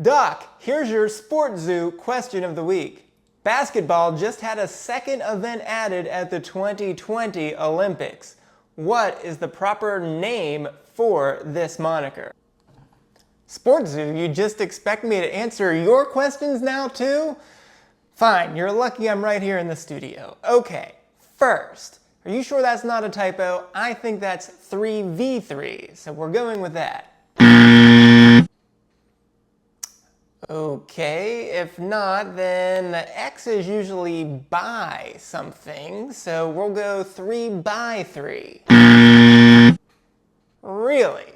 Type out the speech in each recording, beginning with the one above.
Doc, here's your SportsZu question of the week. Basketball just had a second event added at the 2020 Olympics. What is the proper name for this moniker? SportsZu, you just expect me to answer your questions now too? Fine, you're lucky I'm right here in the studio. Okay, first, are you sure that's not a typo? I think that's 3v3, so we're going with that. Okay, if not, then the X is usually by something, so we'll go 3x3. Really?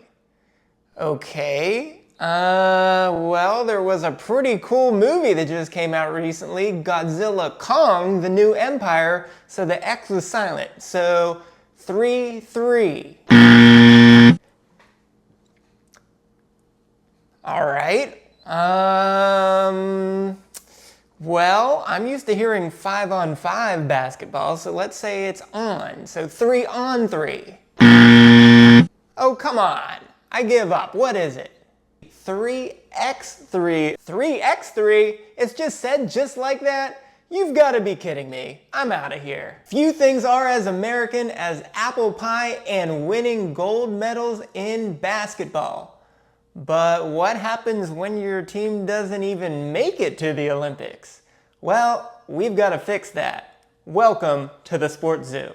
Okay. Well, there was a pretty cool movie that just came out recently, Godzilla Kong, the New Empire, so the X was silent, so 3-3. All right. Well, I'm used to hearing 5-on-5 basketball, so let's say it's on. So 3-on-3. Oh, come on. I give up. What is it? 3x3. 3x3? It's just said just like that? You've got to be kidding me. I'm out of here. Few things are as American as apple pie and winning gold medals in basketball. But what happens when your team doesn't even make it to the Olympics? Well, we've got to fix that. Welcome to the SportsZu.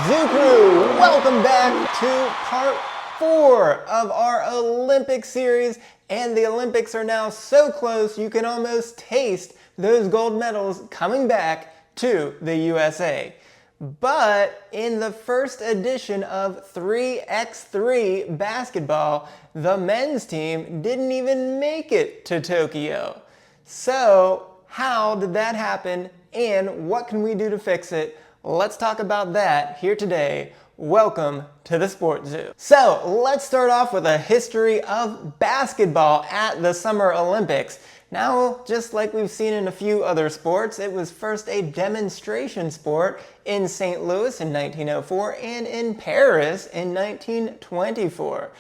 Zoo Crew, welcome back to part 4 of our Olympic series. And the Olympics are now so close you can almost taste those gold medals coming back to the USA. But in the first edition of 3x3 basketball, the men's team didn't even make it to Tokyo. So how did that happen and what can we do to fix it? Let's talk about that here today. Welcome to the SportsZu. So let's start off with a history of basketball at the Summer Olympics. Now, just like we've seen in a few other sports, it was first a demonstration sport in St. Louis in 1904 and in Paris in 1924.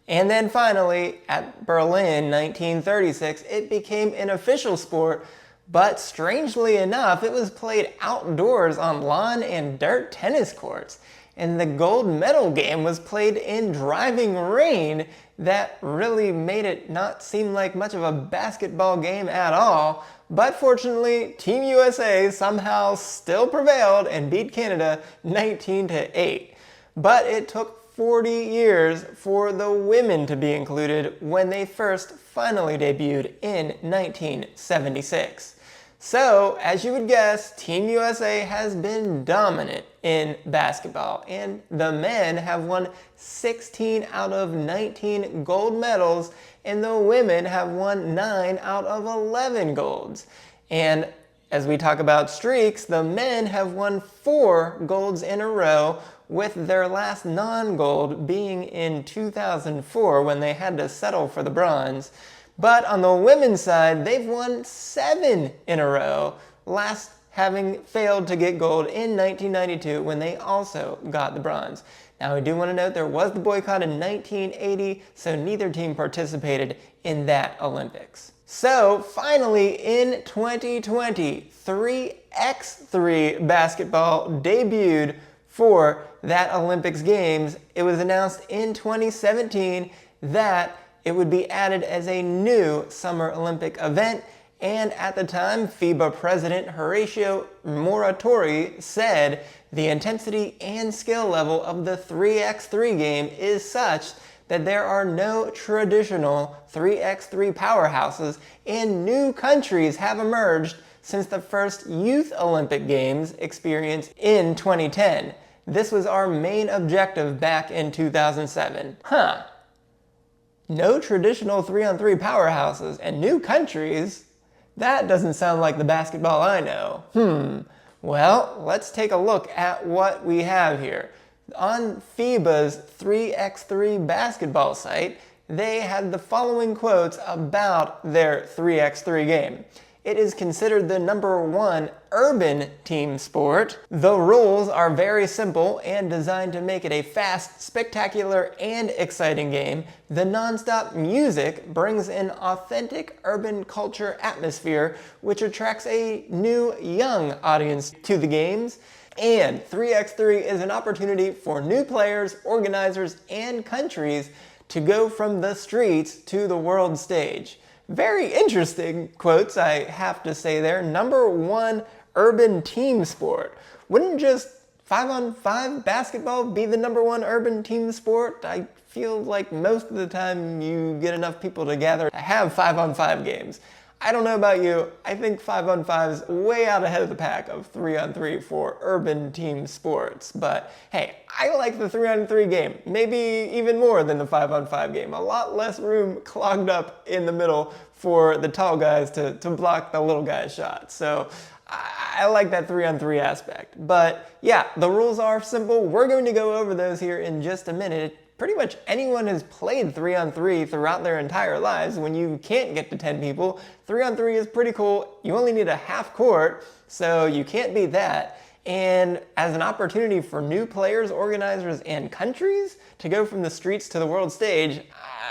And then finally, at Berlin 1936, it became an official sport. But strangely enough, it was played outdoors on lawn and dirt tennis courts. And the gold medal game was played in driving rain. That really made it not seem like much of a basketball game at all. But fortunately, Team USA somehow still prevailed and beat Canada 19-8. But it took 40 years for the women to be included when they first finally debuted in 1976. So, as you would guess, Team USA has been dominant in basketball, and the men have won 16 out of 19 gold medals, and the women have won 9 out of 11 golds. And as we talk about streaks, the men have won 4 golds in a row, with their last non-gold being in 2004 when they had to settle for the bronze. But on the women's side, they've won 7 in a row, last having failed to get gold in 1992 when they also got the bronze. Now, I do want to note there was the boycott in 1980, so neither team participated in that Olympics. So finally, in 2020, 3x3 basketball debuted for that Olympics Games. It was announced in 2017 that it would be added as a new Summer Olympic event, and at the time, FIBA President Horacio Moratori said the intensity and skill level of the 3x3 game is such that there are no traditional 3x3 powerhouses, and new countries have emerged since the first Youth Olympic Games experience in 2010. This was our main objective back in 2007. No traditional 3-on-3 powerhouses and new countries? That doesn't sound like the basketball I know. Well, let's take a look at what we have here. On FIBA's 3x3 basketball site, they had the following quotes about their 3x3 game. It is considered the #1 urban team sport. The rules are very simple and designed to make it a fast, spectacular, and exciting game. The non-stop music brings an authentic urban culture atmosphere, which attracts a new, young audience to the games. And 3x3 is an opportunity for new players, organizers, and countries to go from the streets to the world stage. Very interesting quotes, I have to say there. #1 urban team sport. Wouldn't just 5-on-5 basketball be the #1 urban team sport? I feel like most of the time you get enough people together to have 5-on-5 games. I don't know about you, I think 5-on-5 is way out ahead of the pack of 3-on-3 for urban team sports. But hey, I like the 3-on-3 game, maybe even more than the 5-on-5 game. A lot less room clogged up in the middle for the tall guys to block the little guy's shot. So I like that 3-on-3 aspect. But yeah, the rules are simple. We're going to go over those here in just a minute. Pretty much anyone has played 3-on-3 throughout their entire lives. When you can't get to 10 people, 3-on-3 is pretty cool. You only need a half court, so you can't beat that. And as an opportunity for new players, organizers, and countries to go from the streets to the world stage,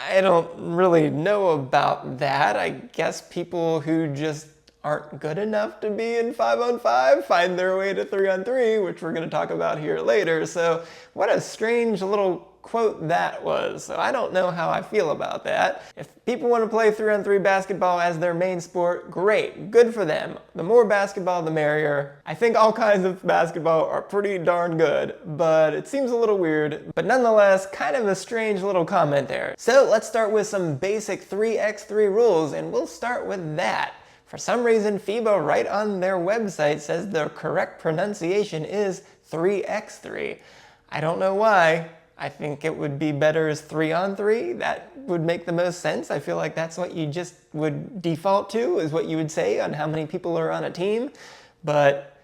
I don't really know about that. I guess people who just aren't good enough to be in 5-on-5 find their way to 3-on-3, which we're going to talk about here later. So what a strange little quote that was. So I don't know how I feel about that. If people want to play 3-on-3 basketball as their main sport, great, good for them. The more basketball, the merrier. I think all kinds of basketball are pretty darn good, but it seems a little weird. But nonetheless, kind of a strange little comment there. So let's start with some basic 3x3 rules, and we'll start with that. For some reason, FIBA right on their website says the correct pronunciation is 3x3. I don't know why. I think it would be better as 3-on-3. That would make the most sense. I feel like that's what you just would default to, is what you would say on how many people are on a team. But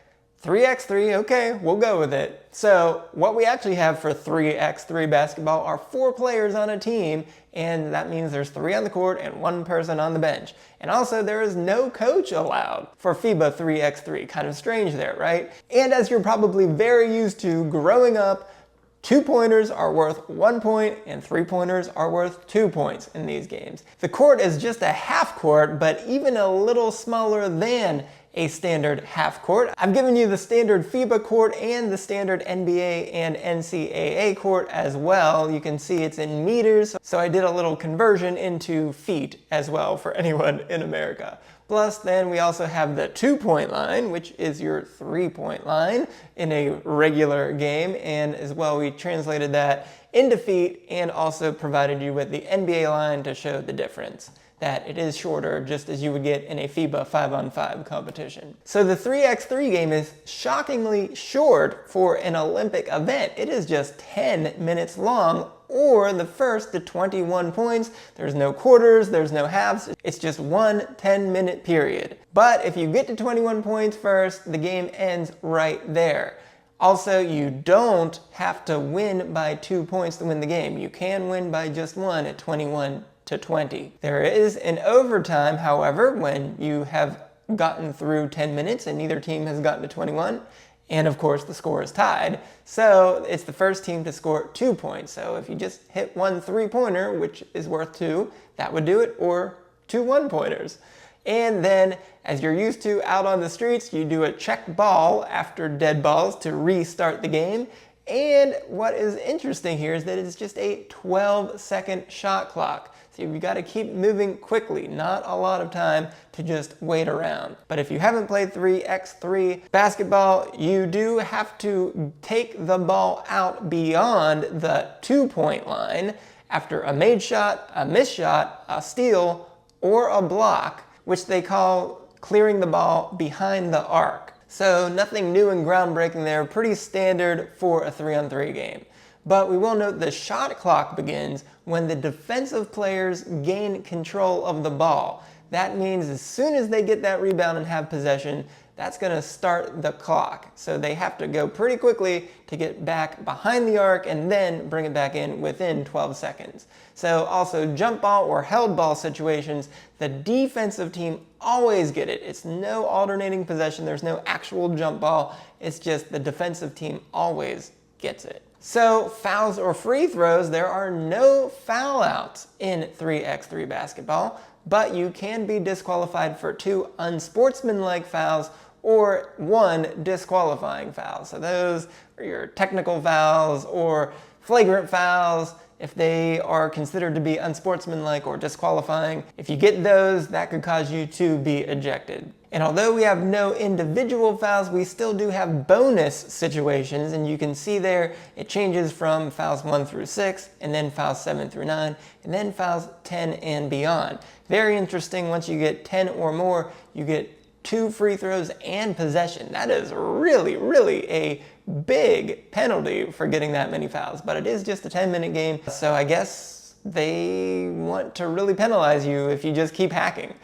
3x3, okay, we'll go with it. So what we actually have for 3x3 basketball are 4 players on a team, and that means there's 3 on the court and 1 person on the bench. And also there is no coach allowed for FIBA 3x3. Kind of strange there, right? And as you're probably very used to growing up, 2-pointers are worth 1 point and 3-pointers are worth 2 points in these games. The court is just a half court, but even a little smaller than a standard half court. I've given you the standard FIBA court and the standard NBA and NCAA court as well. You can see it's in meters, so I did a little conversion into feet as well for anyone in America. Plus, then we also have the 2-point line, which is your 3-point line in a regular game. And as well, we translated that into feet and also provided you with the NBA line to show the difference, that it is shorter, just as you would get in a FIBA 5-on-5 competition. So the 3x3 game is shockingly short for an Olympic event. It is just 10 minutes long, or the first to 21 points. There's no quarters, there's no halves. It's just one 10-minute period. But if you get to 21 points first, the game ends right there. Also, you don't have to win by 2 points to win the game. You can win by just 1 at 21-20. There is an overtime, however, when you have gotten through 10 minutes and neither team has gotten to 21. And of course, the score is tied. So it's the first team to score 2 points. So if you just hit 1 3-pointer, which is worth 2, that would do it, or 2 1-pointers. And then, as you're used to out on the streets, you do a check ball after dead balls to restart the game. And what is interesting here is that it's just a 12-second shot clock. So you've got to keep moving quickly, not a lot of time to just wait around. But if you haven't played 3x3 basketball, you do have to take the ball out beyond the 2-point line after a made shot, a missed shot, a steal, or a block, which they call clearing the ball behind the arc. So nothing new and groundbreaking there, pretty standard for a 3-on-3 game. But we will note the shot clock begins when the defensive players gain control of the ball. That means as soon as they get that rebound and have possession, that's going to start the clock. So they have to go pretty quickly to get back behind the arc and then bring it back in within 12 seconds. So also jump ball or held ball situations, the defensive team always get it. It's no alternating possession. There's no actual jump ball. It's just the defensive team always gets it. So fouls or free throws, there are no foul outs in 3x3 basketball, but you can be disqualified for 2 unsportsmanlike fouls or 1 disqualifying foul. So those are your technical fouls or flagrant fouls if they are considered to be unsportsmanlike or disqualifying. If you get those, that could cause you to be ejected. And although we have no individual fouls, we still do have bonus situations, and you can see there it changes from fouls 1 through 6, and then fouls 7 through 9, and then fouls 10 and beyond. Very interesting, once you get 10 or more, you get 2 free throws and possession. That is really a big penalty for getting that many fouls, but it is just a 10-minute game, so I guess they want to really penalize you if you just keep hacking.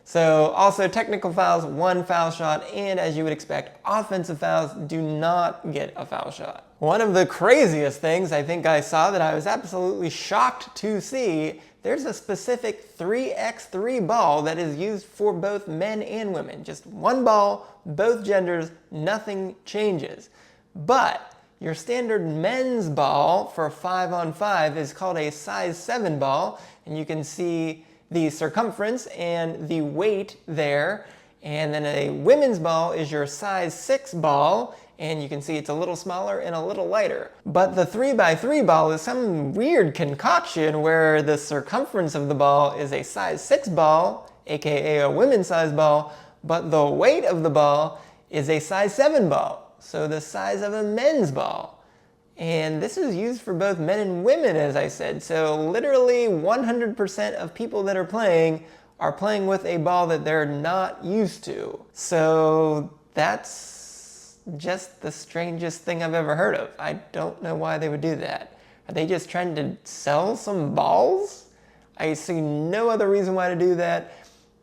So also technical fouls, 1 foul shot, and as you would expect, offensive fouls do not get a foul shot. One of the craziest things I think I saw that I was absolutely shocked to see, there's a specific 3x3 ball that is used for both men and women. Just 1 ball, both genders, nothing changes. But your standard men's ball for 5-on-5 is called a size 7 ball, and you can see the circumference and the weight there. And then a women's ball is your size 6 ball, and you can see it's a little smaller and a little lighter. But the 3x3 ball is some weird concoction where the circumference of the ball is a size 6 ball, aka a women's size ball, but the weight of the ball is a size 7 ball, so the size of a men's ball. And this is used for both men and women, as I said. So literally 100% of people that are playing with a ball that they're not used to. So that's just the strangest thing I've ever heard of. I don't know why they would do that. Are they just trying to sell some balls? I see no other reason why to do that.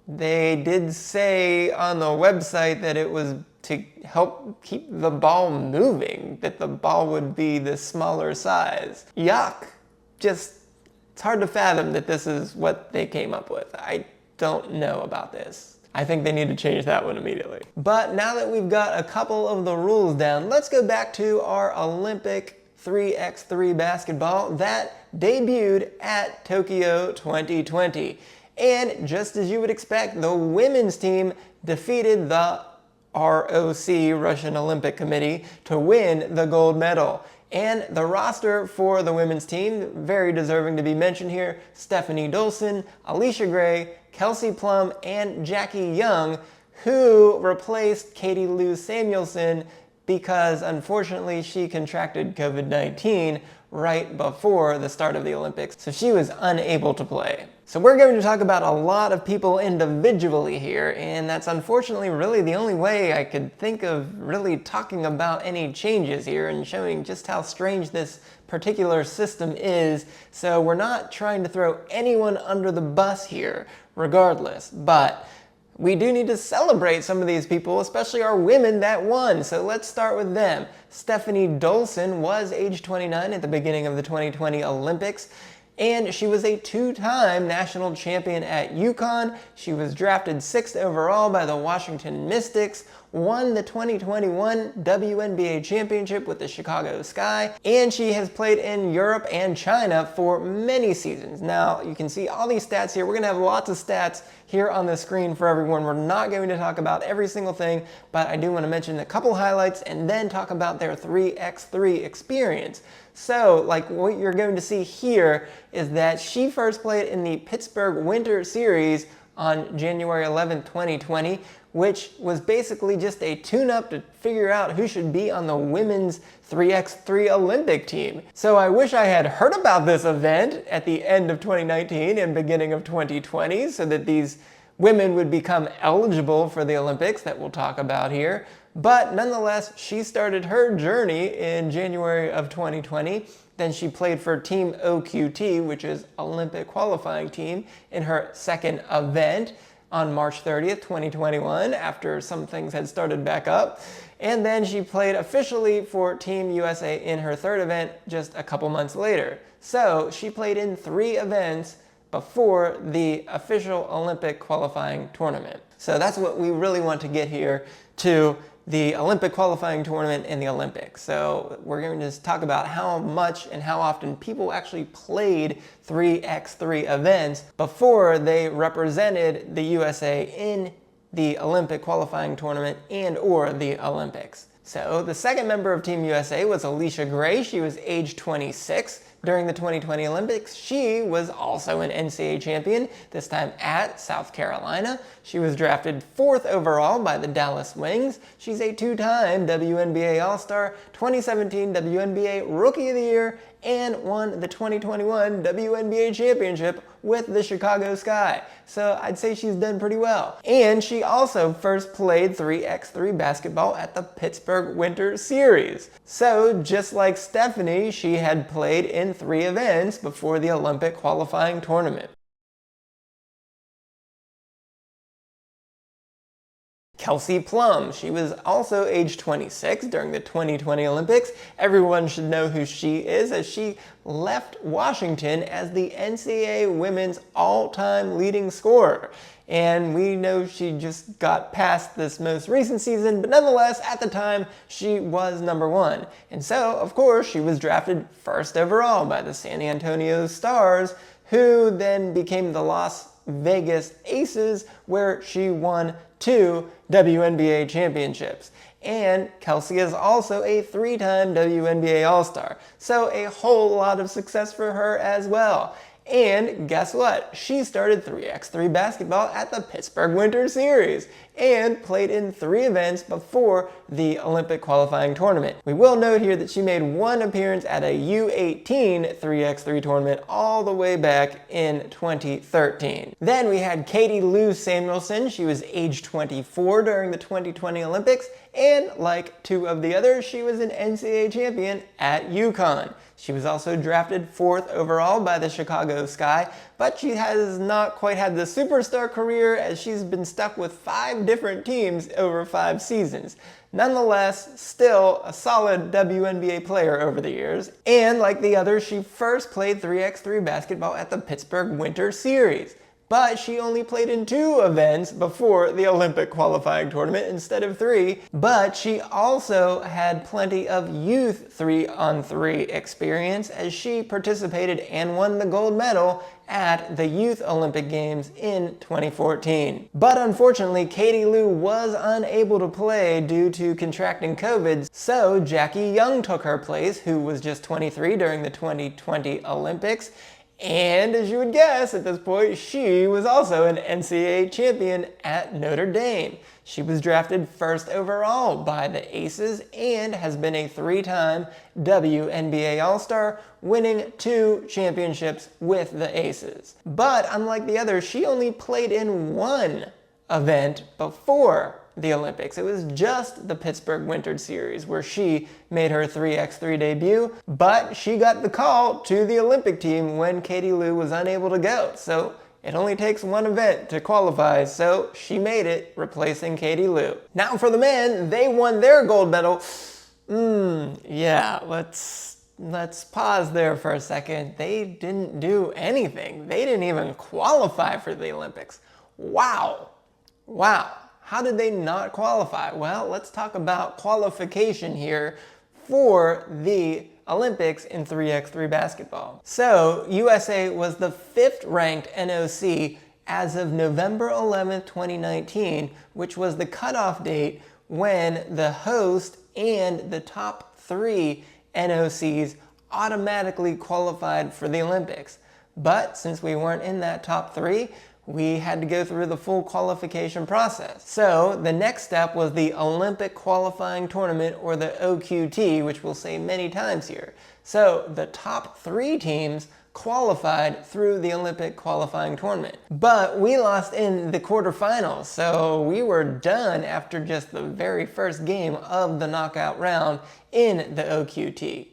They did say on the website that it was to help keep the ball moving, that the ball would be the smaller size. Yuck. Just, it's hard to fathom that this is what they came up with. I don't know about this. I think they need to change that one immediately. But now that we've got a couple of the rules down, let's go back to our Olympic 3x3 basketball that debuted at Tokyo 2020. And just as you would expect, the women's team defeated the ROC, Russian Olympic Committee, to win the gold medal. And the roster for the women's team, very deserving to be mentioned here: Stephanie Dolson, Alicia Gray, Kelsey Plum, and Jackie Young, who replaced Katie Lou Samuelson because unfortunately she contracted COVID-19 right before the start of the Olympics, so she was unable to play. So we're going to talk about a lot of people individually here, and that's unfortunately really the only way I could think of really talking about any changes here and showing just how strange this particular system is. So we're not trying to throw anyone under the bus here regardless, but we do need to celebrate some of these people, especially our women that won. So let's start with them. Stephanie Dolson was age 29 at the beginning of the 2020 Olympics, and she was a 2-time national champion at UConn. She was drafted 6th overall by the Washington Mystics, won the 2021 WNBA championship with the Chicago Sky, and she has played in Europe and China for many seasons. Now, you can see all these stats here. We're going to have lots of stats here on the screen for everyone. We're not going to talk about every single thing, but I do want to mention a couple highlights and then talk about their 3x3 experience. So, like what you're going to see here is that she first played in the Pittsburgh Winter Series on January 11th, 2020, which was basically just a tune-up to figure out who should be on the women's 3x3 Olympic team. So I wish I had heard about this event at the end of 2019 and beginning of 2020 so that these women would become eligible for the Olympics that we'll talk about here. But nonetheless, she started her journey in January of 2020. Then she played for Team OQT, which is Olympic Qualifying Team, in her second event. on March 30th, 2021, after some things had started back up. And then she played officially for Team USA in her third event just a couple months later. So she played in 3 events before the official Olympic qualifying tournament. So that's what we really want to get here to the Olympic qualifying tournament and the Olympics. So we're going to just talk about how much and how often people actually played 3x3 events before they represented the USA in the Olympic qualifying tournament and or the Olympics. So the second member of Team USA was Aliyah Gray. She was age 26. During the 2020 Olympics, she was also an NCAA champion, this time at South Carolina. She was drafted 4th overall by the Dallas Wings. She's a 2-time WNBA All-Star, 2017 WNBA Rookie of the Year, and won the 2021 WNBA Championship with the Chicago Sky. So I'd say she's done pretty well. And she also first played 3x3 basketball at the Pittsburgh Winter Series. So just like Stephanie, she had played in 3 events before the Olympic qualifying tournament. Kelsey Plum. She was also age 26 during the 2020 Olympics. Everyone should know who she is, as she left Washington as the NCAA women's all-time leading scorer. And we know she just got past this most recent season, but nonetheless, at the time, she was number 1. And so, of course, she was drafted 1st overall by the San Antonio Stars, who then became the Las Vegas Aces, where she won 2 WNBA championships. And Kelsey is also a 3-time WNBA All-Star. So a whole lot of success for her as well. And guess what? She started 3x3 basketball at the Pittsburgh Winter Series and played in 3 events before the Olympic qualifying tournament. We will note here that she made 1 appearance at a U18 3x3 tournament all the way back in 2013. Then we had Katie Lou Samuelson. She was age 24 during the 2020 Olympics, and like 2 of the others, she was an NCAA champion at UConn. She was also drafted 4th overall by the Chicago Sky, but she has not quite had the superstar career, as she's been stuck with 5 different teams over 5 seasons. Nonetheless, still a solid WNBA player over the years. And like the others, she first played 3x3 basketball at the Pittsburgh Winter Series. But she only played in 2 events before the Olympic qualifying tournament instead of 3. But she also had plenty of youth 3-on-3 experience, as she participated and won the gold medal at the Youth Olympic Games in 2014. But unfortunately, Katie Lou was unable to play due to contracting COVID, so Jackie Young took her place, who was just 23 during the 2020 Olympics. And as you would guess at this point, she was also an NCAA champion at Notre Dame. She was drafted 1st overall by the Aces and has been a 3-time WNBA All-Star, winning 2 championships with the Aces. But unlike the others, she only played in 1 event before the Olympics. It was just the Pittsburgh Winter Series where she made her 3x3 debut, but she got the call to the Olympic team when Katie Lou was unable to go. So it only takes 1 event to qualify, so she made it, replacing Katie Lou. Now for the men, they won their gold medal. Yeah, let's pause there for a second. They didn't do anything. They didn't even qualify for the Olympics. Wow. How did they not qualify? Well, let's talk about qualification here for the Olympics in 3x3 basketball. So, USA was the 5th ranked NOC as of November 11th, 2019, which was the cutoff date when the host and the top 3 NOCs automatically qualified for the Olympics. But since we weren't in that top 3, we had to go through the full qualification process. So the next step was the Olympic qualifying tournament, or the OQT, which we'll say many times here. So the top 3 teams qualified through the Olympic qualifying tournament. But we lost in the quarterfinals, so we were done after just the very first game of the knockout round in the OQT.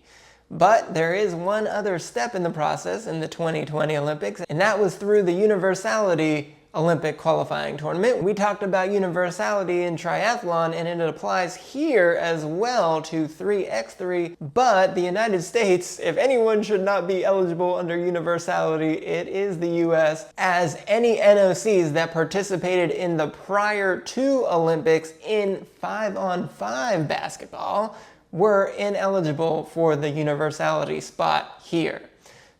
But there is one other step in the process in the 2020 Olympics, and that was through the universality Olympic qualifying tournament. We talked about universality in triathlon, and it applies here as well to 3x3, but the United States, if anyone should not be eligible under universality, it is the US, as any NOCs that participated in the prior two Olympics in 5-on-5 basketball were ineligible for the universality spot here.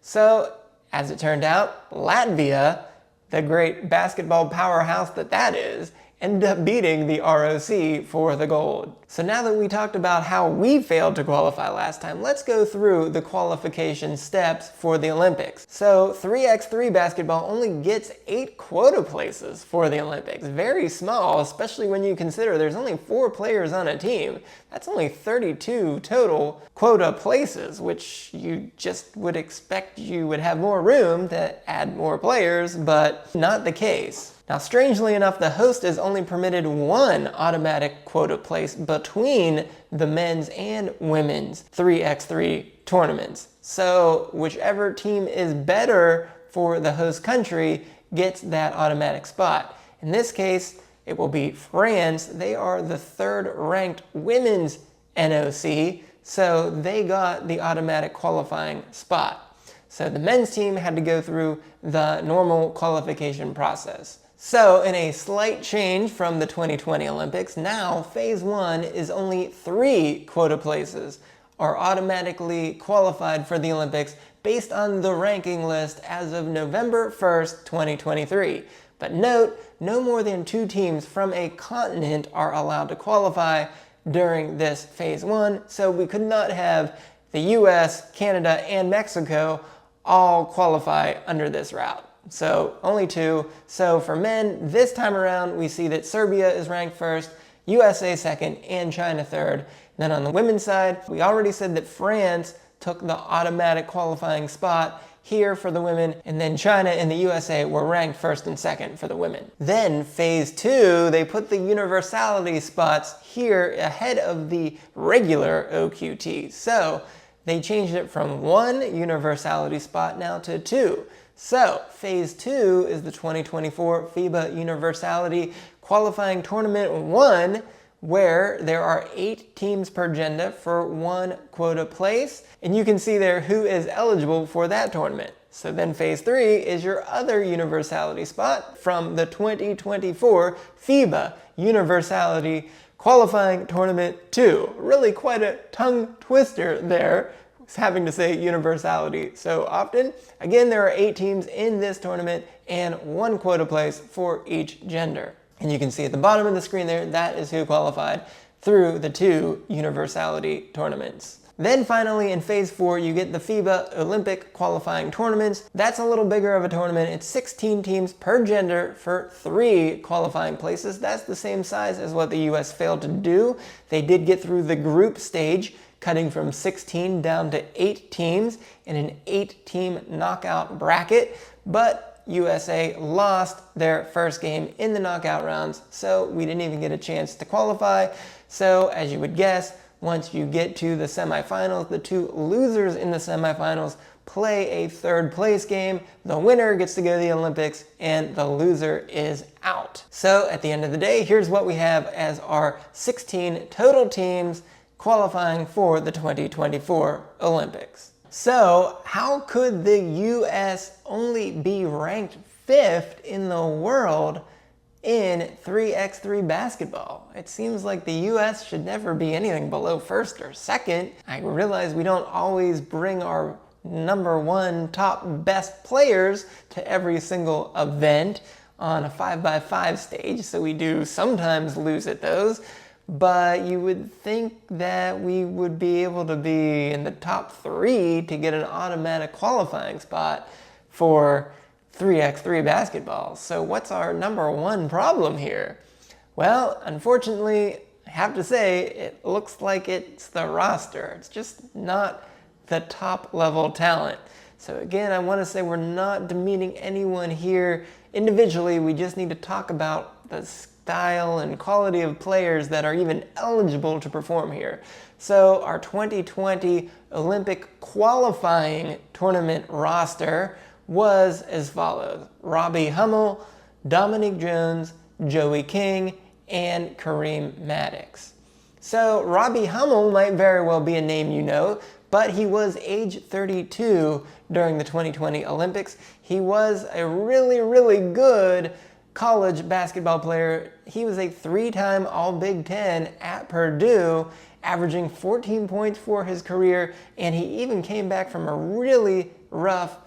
So, as it turned out, Latvia, the great basketball powerhouse that is, ended up beating the ROC for the gold. So now that we talked about how we failed to qualify last time, let's go through the qualification steps for the Olympics. So 3x3 basketball only gets 8 quota places for the Olympics. Very small, especially when you consider there's only 4 players on a team. That's only 32 total quota places, which you just would expect you would have more room to add more players, but not the case. Now, strangely enough, the host is only permitted 1 automatic quota place between the men's and women's 3x3 tournaments. So whichever team is better for the host country gets that automatic spot. In this case, it will be France. They are the 3rd ranked women's NOC, so they got the automatic qualifying spot. So the men's team had to go through the normal qualification process. So in a slight change from the 2020 Olympics, now phase 1 is only 3 quota places are automatically qualified for the Olympics based on the ranking list as of November 1st, 2023. But note, no more than 2 teams from a continent are allowed to qualify during this phase 1, so we could not have the US, Canada, and Mexico all qualify under this route. So only 2. So for men, this time around, we see that Serbia is ranked 1st, USA 2nd, and China 3rd. Then on the women's side, we already said that France took the automatic qualifying spot here for the women, and then China and the USA were ranked 1st and 2nd for the women. Then phase 2, they put the universality spots here ahead of the regular OQT. So they changed it from 1 universality spot now to 2. So, phase 2 is the 2024 FIBA Universality Qualifying Tournament 1, where there are 8 teams per gender for 1 quota place. And you can see there who is eligible for that tournament. So then phase 3 is your other universality spot from the 2024 FIBA Universality Qualifying Tournament 2. Really quite a tongue twister there, having to say universality so often. Again, there are 8 teams in this tournament and 1 quota place for each gender. And you can see at the bottom of the screen there, that is who qualified through the 2 universality tournaments. Then finally in phase 4, you get the FIBA Olympic qualifying tournaments. That's a little bigger of a tournament. It's 16 teams per gender for 3 qualifying places. That's the same size as what the US failed to do. They did get through the group stage, cutting from 16 down to 8 teams in an 8-team knockout bracket, but USA lost their first game in the knockout rounds, so we didn't even get a chance to qualify. So as you would guess, once you get to the semifinals, the 2 losers in the semifinals play a 3rd place game. The winner gets to go to the Olympics, and the loser is out. So at the end of the day, here's what we have as our 16 total teams qualifying for the 2024 Olympics. So how could the US only be ranked 5th in the world in 3x3 basketball? It seems like the US should never be anything below 1st or 2nd. I realize we don't always bring our number 1 top best players to every single event on a 5x5 stage, so we do sometimes lose at those. But you would think that we would be able to be in the top 3 to get an automatic qualifying spot for 3x3 basketball. So what's our number 1 problem here? Well, unfortunately, I have to say, it looks like it's the roster. It's just not the top level talent. So again, I want to say we're not demeaning anyone here individually. We just need to talk about the style and quality of players that are even eligible to perform here. So our 2020 Olympic qualifying tournament roster was as follows: Robbie Hummel, Dominique Jones, Joey King, and Kareem Maddox. So Robbie Hummel might very well be a name you know, but he was age 32 during the 2020 Olympics. He was a really, really good college basketball player. He was a 3-time All-Big Ten at Purdue, averaging 14 points for his career, and he even came back from a really rough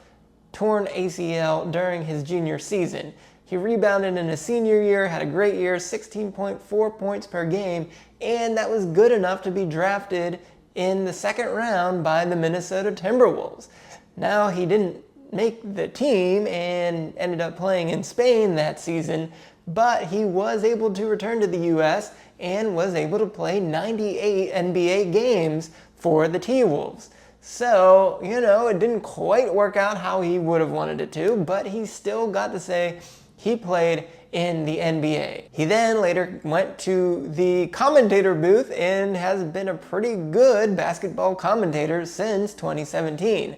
torn ACL during his junior season. He rebounded in his senior year, had a great year, 16.4 points per game, and that was good enough to be drafted in the second round by the Minnesota Timberwolves. Now, he didn't make the team and ended up playing in Spain that season, but he was able to return to the U.S. and was able to play 98 NBA games for the T-Wolves. So, it didn't quite work out how he would have wanted it to, but he still got to say he played in the NBA. He then later went to the commentator booth and has been a pretty good basketball commentator since 2017.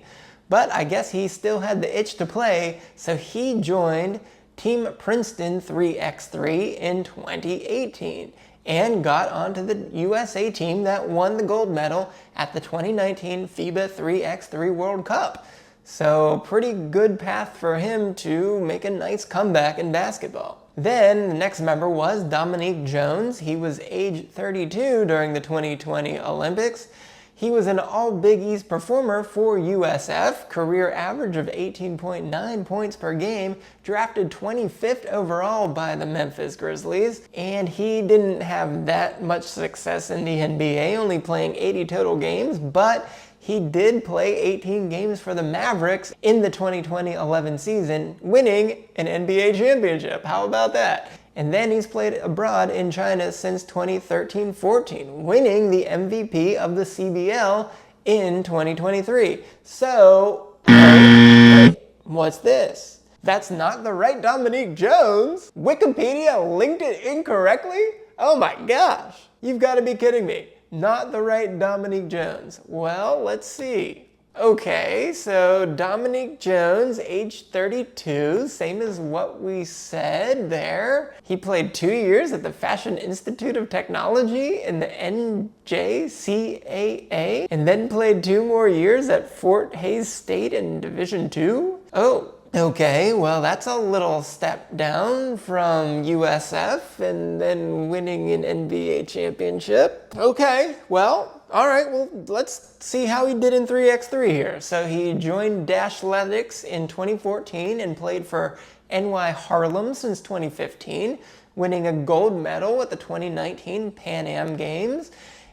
But I guess he still had the itch to play, so he joined Team Princeton 3x3 in 2018 and got onto the USA team that won the gold medal at the 2019 FIBA 3x3 World Cup. So pretty good path for him to make a nice comeback in basketball. Then the next member was Dominique Jones. He was age 32 during the 2020 Olympics. He was an All-Big East performer for USF, career average of 18.9 points per game, drafted 25th overall by the Memphis Grizzlies, and he didn't have that much success in the NBA, only playing 80 total games, but he did play 18 games for the Mavericks in the 2020-11 season, winning an NBA championship. How about that? And then he's played abroad in China since 2013-14, winning the MVP of the CBL in 2023. So, wait, what's this? That's not the right Dominique Jones? Wikipedia linked it incorrectly? Oh my gosh, you've got to be kidding me. Not the right Dominique Jones. Well, let's see. Okay, so Dominique Jones, age 32, same as what we said there. He played 2 years at the Fashion Institute of Technology in the NJCAA, and then played 2 more years at Fort Hays State in Division II. Oh, okay, well that's a little step down from USF and then winning an NBA championship. Okay, well, all right, well, let's see how he did in 3x3 here. So he joined Dashletics in 2014 and played for NY Harlem since 2015, winning a gold medal at the 2019 Pan Am Games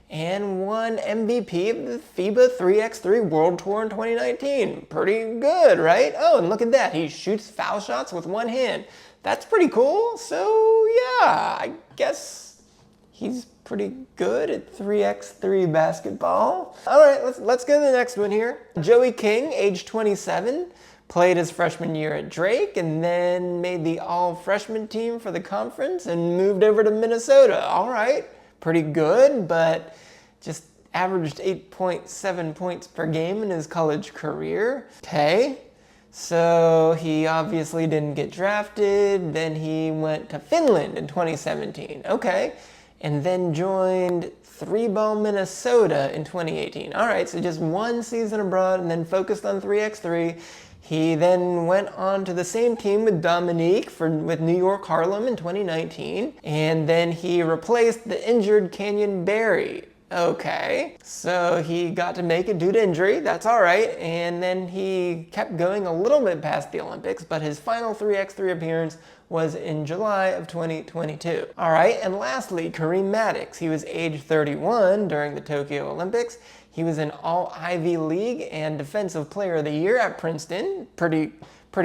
and won MVP of the FIBA 3x3 World Tour in 2019. Pretty good, right? Oh, and look at that. He shoots foul shots with one hand. That's pretty cool. So, yeah, I guess he's pretty good at 3x3 basketball. All right, let's go to the next one here. Joey King, age 27, played his freshman year at Drake and then made the all-freshman team for the conference and moved over to Minnesota. All right, pretty good, but just averaged 8.7 points per game in his college career. Okay, so he obviously didn't get drafted. Then he went to Finland in 2017. Okay. And then joined 3-Ball Minnesota in 2018. All right, so just 1 season abroad and then focused on 3x3. He then went on to the same team with Dominique with New York Harlem in 2019. And then he replaced the injured Canyon Barry. Okay, so he got to make it due to injury. That's all right. And then he kept going a little bit past the Olympics, but his final 3x3 appearance was in July of 2022. All right, and lastly, Kareem Maddox. He was age 31 during the Tokyo Olympics. He was an All-Ivy League and Defensive Player of the Year at Princeton. Pretty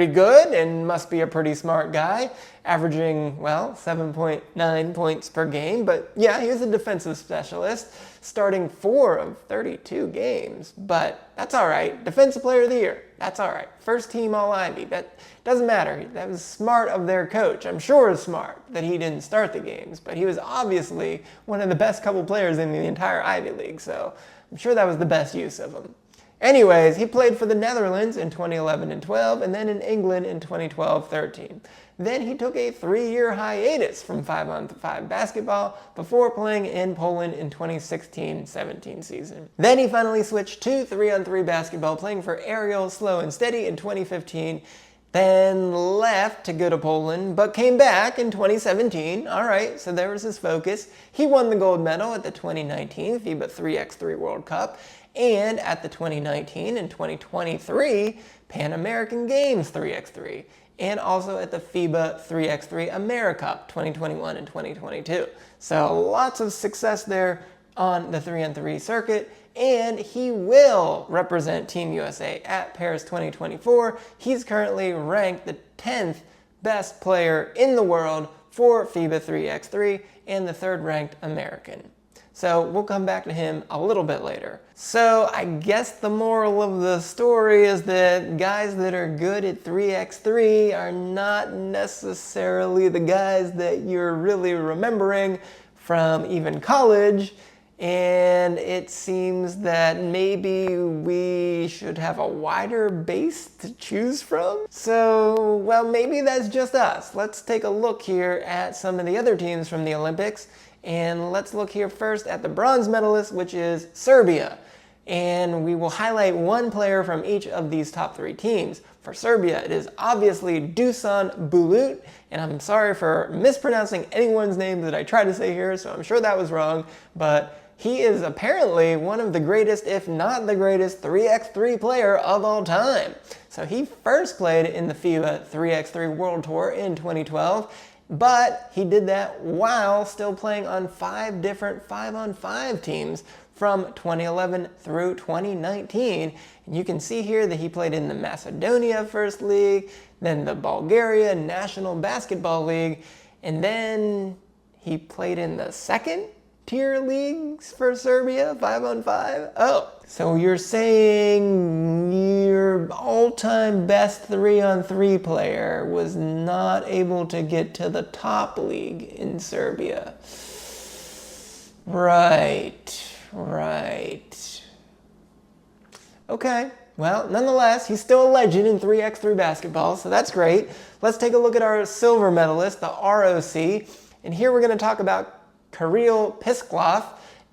good and must be a pretty smart guy, averaging, well, 7.9 points per game. But yeah, he was a defensive specialist, starting 4 of 32 games. But that's all right. Defensive Player of the Year, that's all right. First team All-Ivy, that doesn't matter. That was smart of their coach. I'm sure it's smart that he didn't start the games, but he was obviously one of the best couple players in the entire Ivy League, so I'm sure that was the best use of him. Anyways, he played for the Netherlands in 2011 and 12, and then in England in 2012-13. Then he took a 3-year hiatus from 5-on-5 basketball before playing in Poland in 2016-17 season. Then he finally switched to 3-on-3 basketball, playing for Ariel Slow and Steady in 2015, then left to go to Poland, but came back in 2017. All right, so there was his focus. He won the gold medal at the 2019 FIBA 3x3 World Cup and at the 2019 and 2023 Pan American Games 3x3, and also at the FIBA 3x3 AmeriCup 2021 and 2022. So lots of success there on the 3-on-3 circuit, and he will represent Team USA at Paris 2024. He's currently ranked the 10th best player in the world for FIBA 3x3 and the 3rd ranked American. So we'll come back to him a little bit later. So I guess the moral of the story is that guys that are good at 3x3 are not necessarily the guys that you're really remembering from even college. And it seems that maybe we should have a wider base to choose from. So, well, maybe that's just us. Let's take a look here at some of the other teams from the Olympics. And let's look here first at the bronze medalist, which is Serbia. And we will highlight one player from each of these top 3 teams. For Serbia, it is obviously Dusan Bulut, and I'm sorry for mispronouncing anyone's name that I tried to say here, so I'm sure that was wrong, but he is apparently one of the greatest, if not the greatest, 3x3 player of all time. So he first played in the FIBA 3x3 World Tour in 2012, but he did that while still playing on 5 different 5-on-5 teams from 2011 through 2019. And you can see here that he played in the Macedonia First League, then the Bulgaria National Basketball League, and then he played in the 2nd tier leagues for Serbia, 5-on-5. Oh, so you're saying your all-time best 3-on-3 player was not able to get to the top league in Serbia. Right. Okay, well, nonetheless, he's still a legend in 3x3 basketball, so that's great. Let's take a look at our silver medalist, the ROC, and here we're going to talk about Kirill Pisklov.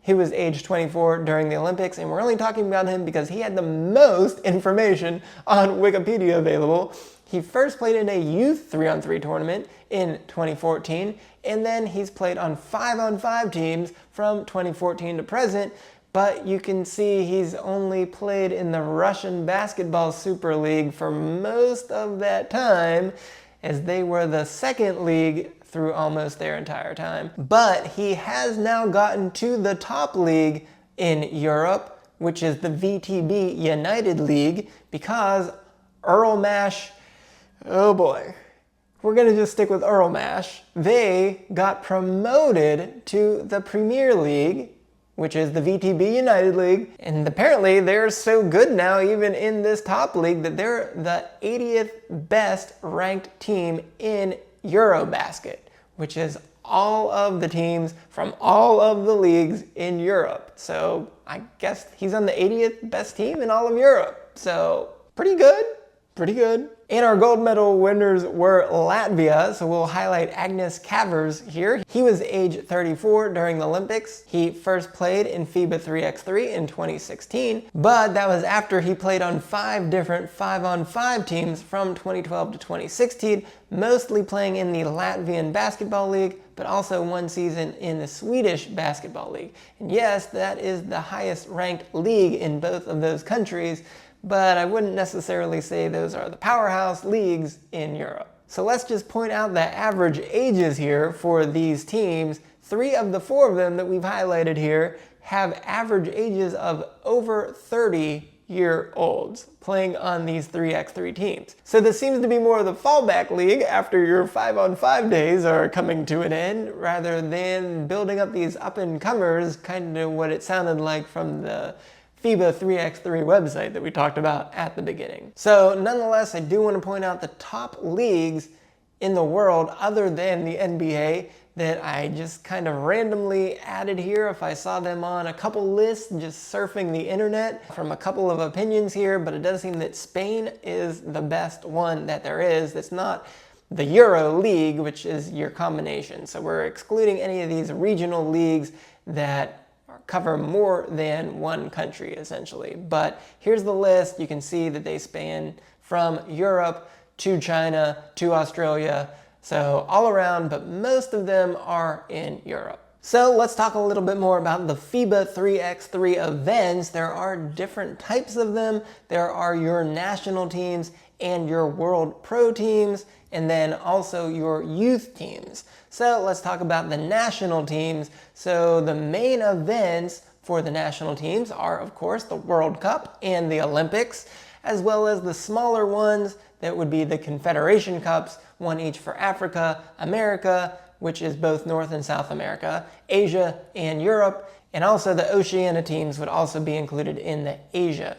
He was age 24 during the Olympics, and we're only talking about him because he had the most information on Wikipedia available. He first played in a youth 3-on-3 tournament in 2014, and then he's played on 5-on-5 teams from 2014 to present, but you can see he's only played in the Russian Basketball Super League for most of that time, as they were the 2nd league through almost their entire time. But he has now gotten to the top league in Europe, which is the VTB United League, because Earl Mash, oh boy, we're gonna just stick with Earl Mash. They got promoted to the Premier League, which is the VTB United League, and apparently they're so good now, even in this top league, that they're the 80th best ranked team in Eurobasket, which is all of the teams from all of the leagues in Europe. So I guess he's on the 80th best team in all of Europe. So pretty good. And our gold medal winners were Latvia, so we'll highlight Agnes Cavers here. He was age 34 during the Olympics. He first played in FIBA 3x3 in 2016, but that was after he played on 5 different 5-on-5 teams from 2012 to 2016, mostly playing in the Latvian Basketball League, but also 1 season in the Swedish Basketball League. And yes, that is the highest ranked league in both of those countries, but I wouldn't necessarily say those are the powerhouse leagues in Europe. So let's just point out the average ages here for these teams. 3 of the 4 of them that we've highlighted here have average ages of over 30-year-olds playing on these 3x3 teams. So this seems to be more of the fallback league after your 5-on-5 days are coming to an end, rather than building up these up-and-comers, kind of what it sounded like from the FIBA 3x3 website that we talked about at the beginning. So nonetheless, I do want to point out the top leagues in the world other than the NBA that I just kind of randomly added here if I saw them on a couple lists just surfing the internet from a couple of opinions here, but it does seem that Spain is the best one that there is. That's not the Euro League, which is your combination. So we're excluding any of these regional leagues that cover more than one country, essentially. But here's the list. You can see that they span from Europe to China to Australia, so all around, but most of them are in Europe. So let's talk a little bit more about the FIBA 3x3 events. There are different types of them. There are your national teams and your world pro teams, and then also your youth teams. So let's talk about the national teams. So the main events for the national teams are, of course, the World Cup and the Olympics, as well as the smaller ones that would be the Confederation Cups, one each for Africa, America, which is both North and South America, Asia and Europe, and also the Oceania teams would also be included in the Asia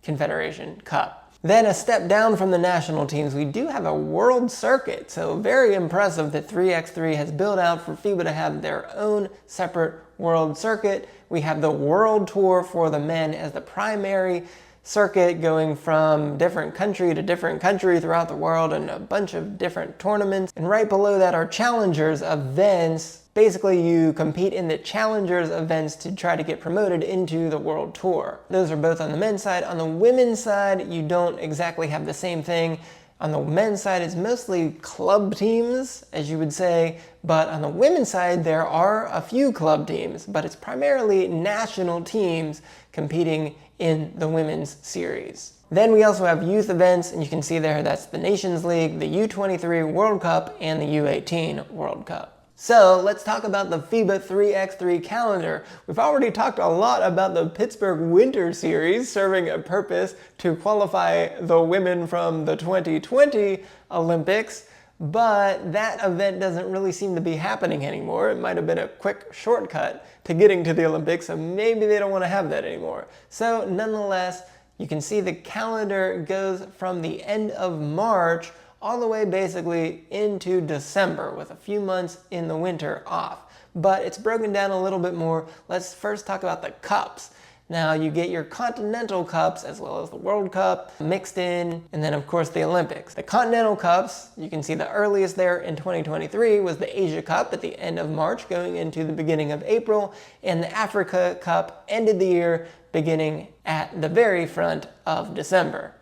Confederation Cup. Then a step down from the national teams, we do have a world circuit. So very impressive that 3x3 has built out for FIBA to have their own separate world circuit. We have the World Tour for the men as the primary circuit, going from different country to different country throughout the world and a bunch of different tournaments. And right below that are challengers events. Basically, you compete in the challengers events to try to get promoted into the world tour. Those are both on the men's side. On the women's side, you don't exactly have the same thing. On the men's side, it's mostly club teams, as you would say, but on the women's side, there are a few club teams, but it's primarily national teams competing in the women's series. Then we also have youth events, and you can see there that's the Nations League, the U23 World Cup, and the U18 World Cup. So let's talk about the FIBA 3x3 calendar. We've already talked a lot about the Pittsburgh Winter Series serving a purpose to qualify the women from the 2020 Olympics, but that event doesn't really seem to be happening anymore. It might have been a quick shortcut to getting to the Olympics, so maybe they don't want to have that anymore. So nonetheless, you can see the calendar goes from the end of March all the way basically into December, with a few months in the winter off. But it's broken down a little bit more. Let's first talk about the cups. Now you get your Continental Cups as well as the World Cup mixed in, and then of course the Olympics. The Continental Cups, you can see the earliest there in 2023 was the Asia Cup at the end of March going into the beginning of April, and the Africa Cup ended the year beginning at the very front of December.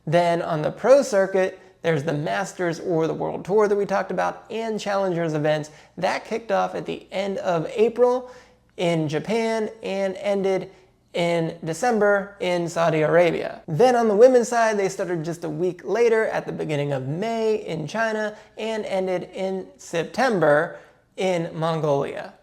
Then on the pro circuit, there's the Masters or the World Tour that we talked about, and Challengers events. That kicked off at the end of April in Japan and ended in December in Saudi Arabia. Then on the women's side, they started just a week later at the beginning of May in China and ended in September in Mongolia.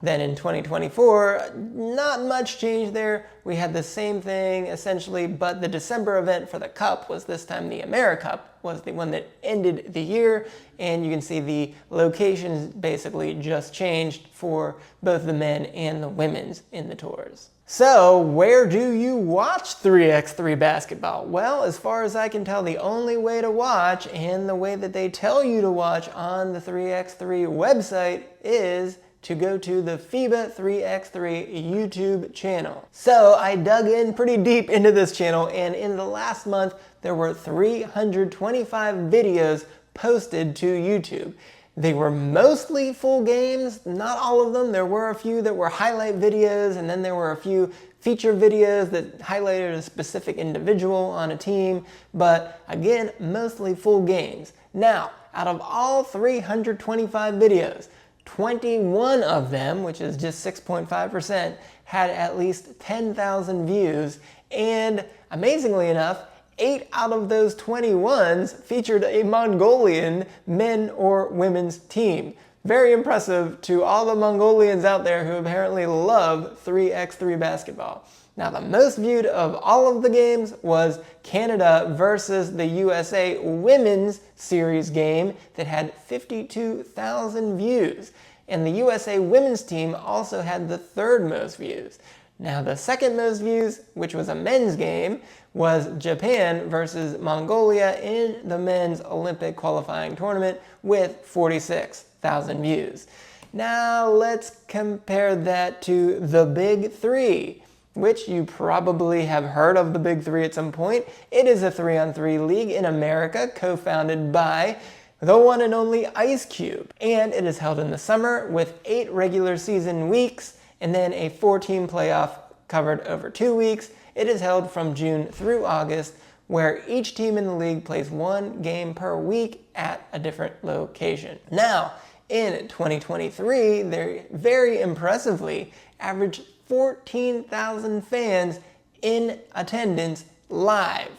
Then in 2024, not much change there. We had the same thing essentially, but the December event for the Cup was this time the AmeriCup, was the one that ended the year. And you can see the locations basically just changed for both the men and the women's in the tours. So where do you watch 3x3 basketball? Well, as far as I can tell, the only way to watch, and the way that they tell you to watch on the 3x3 website, is to go to the FIBA 3x3 YouTube channel. So I dug in pretty deep into this channel, and in the last month, there were 325 videos posted to YouTube. They were mostly full games, not all of them. There were a few that were highlight videos, and then there were a few feature videos that highlighted a specific individual on a team, but again, mostly full games. Now, out of all 325 videos, 21 of them, which is just 6.5%, had at least 10,000 views, and amazingly enough, 8 out of those 21s featured a Mongolian men or women's team. Very impressive to all the Mongolians out there who apparently love 3x3 basketball. Now, the most viewed of all of the games was Canada versus the USA women's series game that had 52,000 views. And the USA women's team also had the third most views. Now, the second most views, which was a men's game, was Japan versus Mongolia in the men's Olympic qualifying tournament with 46,000 views. Now, let's compare that to the Big 3. Which you probably have heard of the Big 3 at some point. It is a 3-on-3 league in America, co-founded by the one and only Ice Cube. And it is held in the summer with 8 regular season weeks and then a 4-team playoff covered over 2 weeks. It is held from June through August, where each team in the league plays 1 game per week at a different location. Now, in 2023, they very impressively averaged 14,000 fans in attendance live,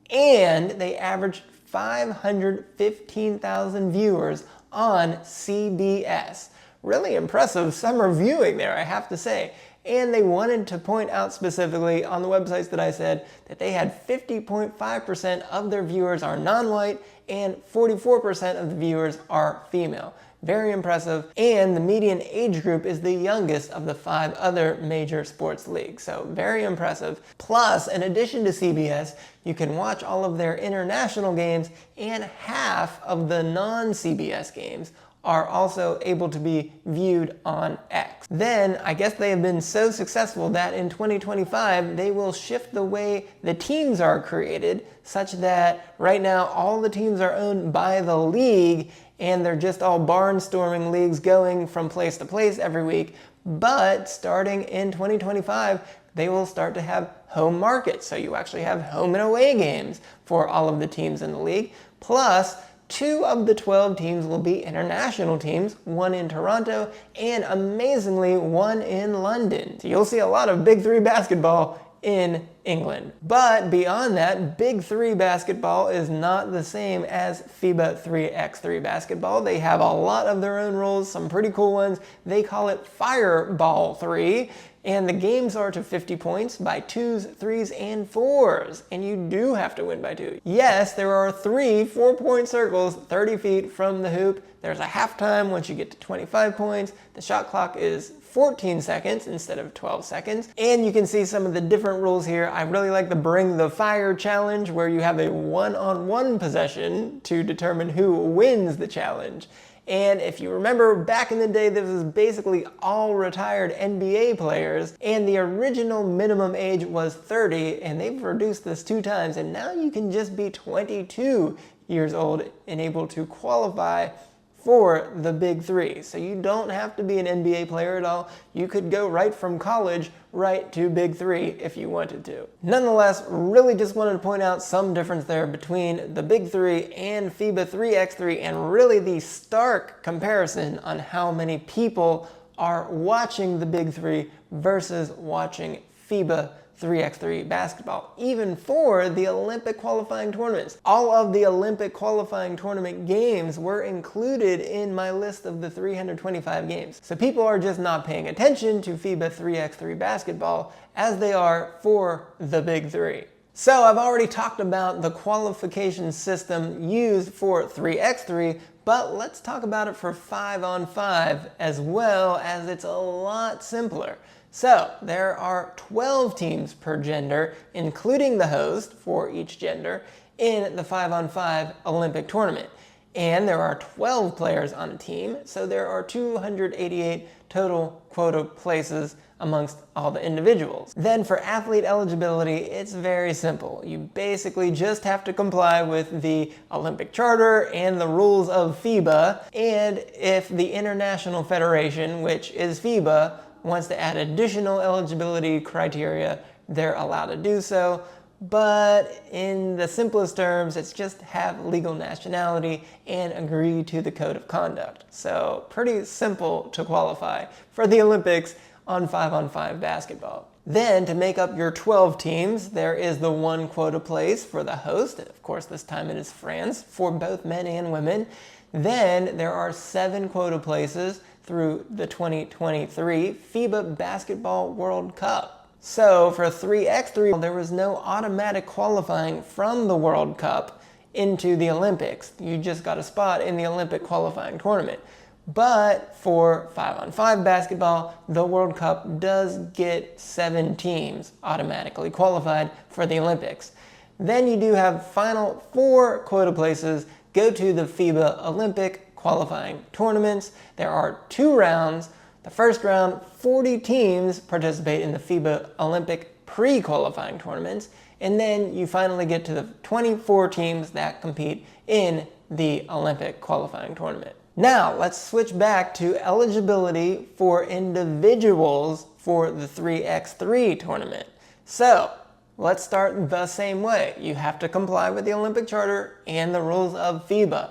and they averaged 515,000 viewers on CBS. Really impressive summer viewing there, I have to say. And they wanted to point out specifically on the websites that I said that they had 50.5% of their viewers are non-white and 44% of the viewers are female. Very impressive. And the median age group is the youngest of the 5 other major sports leagues. So very impressive. Plus, in addition to CBS, you can watch all of their international games, and half of the non-CBS games are also able to be viewed on X. Then, I guess they have been so successful that in 2025, they will shift the way the teams are created, such that right now all the teams are owned by the league, and they're just all barnstorming leagues going from place to place every week. But starting in 2025, they will start to have home markets. So you actually have home and away games for all of the teams in the league. Plus, 2 of the 12 teams will be international teams, 1 in Toronto, and amazingly, 1 in London. So you'll see a lot of Big 3 basketball in England. But beyond that, Big 3 basketball is not the same as FIBA 3x3 basketball. They have a lot of their own rules, some pretty cool ones. They call it Fireball 3. And the games are to 50 points by 2s, 3s, and 4s. And you do have to win by 2. Yes, there are 3 4-point circles 30 feet from the hoop. There's a halftime once you get to 25 points. The shot clock is 14 seconds instead of 12 seconds. And you can see some of the different rules here. I really like the Bring the Fire challenge, where you have a one-on-one possession to determine who wins the challenge. And if you remember, back in the day, this was basically all retired NBA players, and the original minimum age was 30, and they've reduced this 2 times, and now you can just be 22 years old and able to qualify for the Big 3. So you don't have to be an NBA player at all. You could go right from college right to Big 3 if you wanted to. Nonetheless, really just wanted to point out some difference there between the Big 3 and FIBA 3x3, and really the stark comparison on how many people are watching the Big 3 versus watching FIBA 3x3 basketball, even for the Olympic qualifying tournaments. All of the Olympic qualifying tournament games were included in my list of the 325 games. So people are just not paying attention to FIBA 3x3 basketball as they are for the Big 3. So I've already talked about the qualification system used for 3x3, but let's talk about it for 5-on-5 as well, as it's a lot simpler. So there are 12 teams per gender, including the host for each gender, in the 5-on-5 Olympic tournament. And there are 12 players on a team, so there are 288 total quota places amongst all the individuals. Then for athlete eligibility, it's very simple. You basically just have to comply with the Olympic Charter and the rules of FIBA, and if the International Federation, which is FIBA, wants to add additional eligibility criteria, they're allowed to do so. But in the simplest terms, it's just have legal nationality and agree to the code of conduct. So pretty simple to qualify for the Olympics on 5-on-5 basketball. Then to make up your 12 teams, there is the 1 quota place for the host. Of course, this time it is France for both men and women. Then there are 7 quota places through the 2023 FIBA Basketball World Cup. So for 3x3, there was no automatic qualifying from the World Cup into the Olympics. You just got a spot in the Olympic qualifying tournament. But for 5-on-5 basketball, the World Cup does get 7 teams automatically qualified for the Olympics. Then you do have final 4 quota places go to the FIBA Olympic qualifying tournaments. There are 2 rounds. The first round, 40 teams participate in the FIBA Olympic pre-qualifying tournaments, and then you finally get to the 24 teams that compete in the Olympic qualifying tournament. Now, let's switch back to eligibility for individuals for the 3x3 tournament. So, let's start the same way. You have to comply with the Olympic Charter and the rules of FIBA.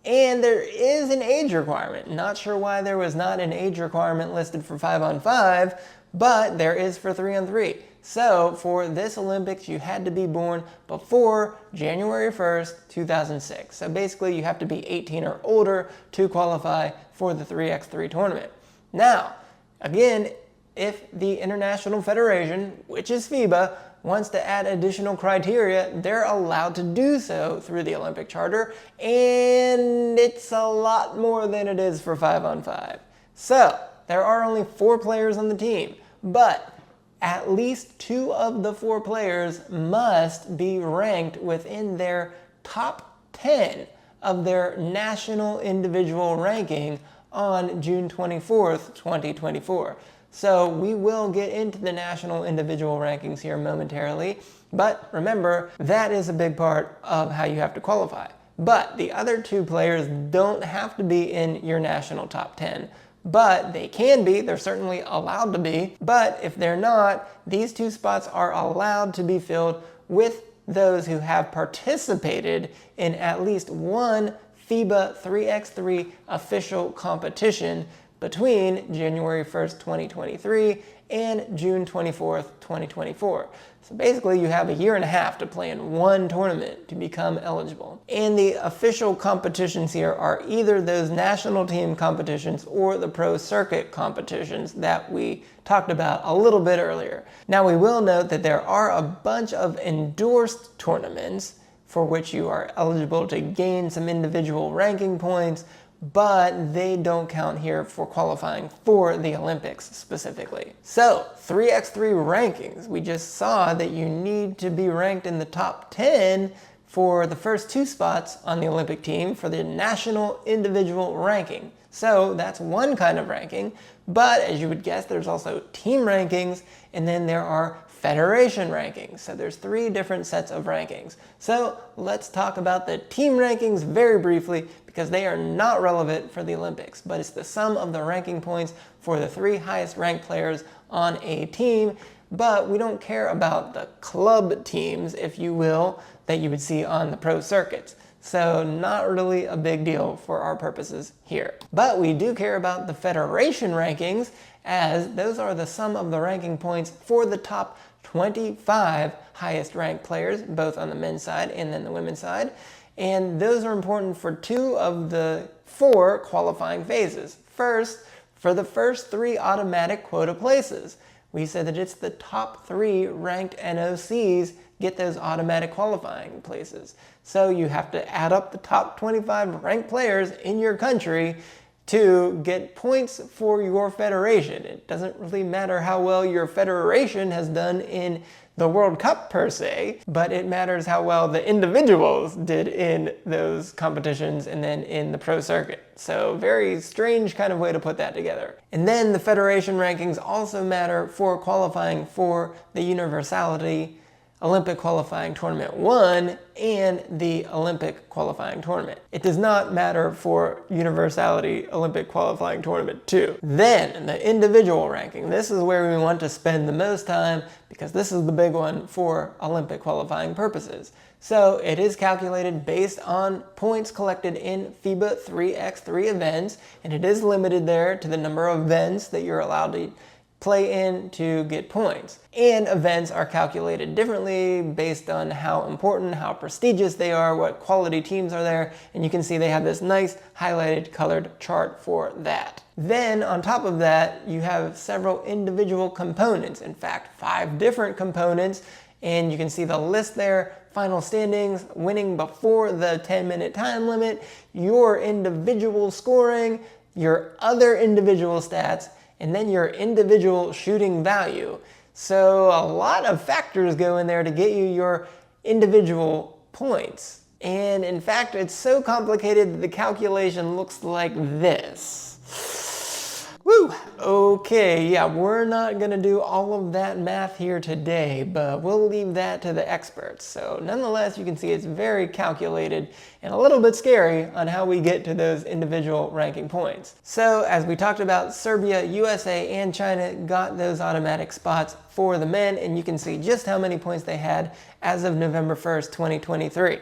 And there is an age requirement. Not sure why there was not an age requirement listed for 5-on-5, but there is for 3-on-3. So for this Olympics, you had to be born before January 1st, 2006. So basically, you have to be 18 or older to qualify for the 3x3 tournament. Now, again, if the International Federation, which is FIBA, wants to add additional criteria, they're allowed to do so through the Olympic Charter, and it's a lot more than it is for 5-on-5. So, there are only 4 players on the team, but at least 2 of the 4 players must be ranked within their top 10 of their national individual ranking on June 24th, 2024. So we will get into the national individual rankings here momentarily, but remember, that is a big part of how you have to qualify. But the other 2 players don't have to be in your national top 10, but they can be, they're certainly allowed to be, but if they're not, these 2 spots are allowed to be filled with those who have participated in at least one FIBA 3x3 official competition between January 1st, 2023 and June 24th, 2024. So basically you have a year and a half to play in one tournament to become eligible. And the official competitions here are either those national team competitions or the pro circuit competitions that we talked about a little bit earlier. Now we will note that there are a bunch of endorsed tournaments for which you are eligible to gain some individual ranking points, but they don't count here for qualifying for the Olympics specifically. So, 3x3 rankings. We just saw that you need to be ranked in the top 10 for the first 2 spots on the Olympic team for the national individual ranking. So that's one kind of ranking, but as you would guess, there's also team rankings, and then there are federation rankings. So there's 3 different sets of rankings. So let's talk about the team rankings very briefly because they are not relevant for the Olympics, but it's the sum of the ranking points for the 3 highest ranked players on a team. But we don't care about the club teams, if you will, that you would see on the pro circuits. So not really a big deal for our purposes here. But we do care about the federation rankings, as those are the sum of the ranking points for the top 25 highest ranked players, both on the men's side and then the women's side. And those are important for 2 of the 4 qualifying phases. First, for the first 3 automatic quota places. We said that it's the top 3 ranked NOCs get those automatic qualifying places. So you have to add up the top 25 ranked players in your country to get points for your federation. It doesn't really matter how well your federation has done in the World Cup per se, but it matters how well the individuals did in those competitions and then in the pro circuit. So very strange kind of way to put that together. And then the federation rankings also matter for qualifying for the Universality Olympic Qualifying Tournament 1 and the Olympic Qualifying Tournament. It does not matter for Universality Olympic Qualifying Tournament 2. Then, the individual ranking. This is where we want to spend the most time because this is the big one for Olympic qualifying purposes. So it is calculated based on points collected in FIBA 3x3 events, and it is limited there to the number of events that you're allowed to play in to get points. And events are calculated differently based on how important, how prestigious they are, what quality teams are there, and you can see they have this nice highlighted colored chart for that. Then on top of that, you have several individual components, in fact 5 different components, and you can see the list there: final standings, winning before the 10-minute time limit, your individual scoring, your other individual stats, and then your individual shooting value. So a lot of factors go in there to get you your individual points. And in fact, it's so complicated that the calculation looks like this. Woo! Okay, yeah, we're not gonna do all of that math here today, but we'll leave that to the experts. So nonetheless, you can see it's very calculated and a little bit scary on how we get to those individual ranking points. So as we talked about, Serbia, USA, and China got those automatic spots for the men, and you can see just how many points they had as of November 1st, 2023.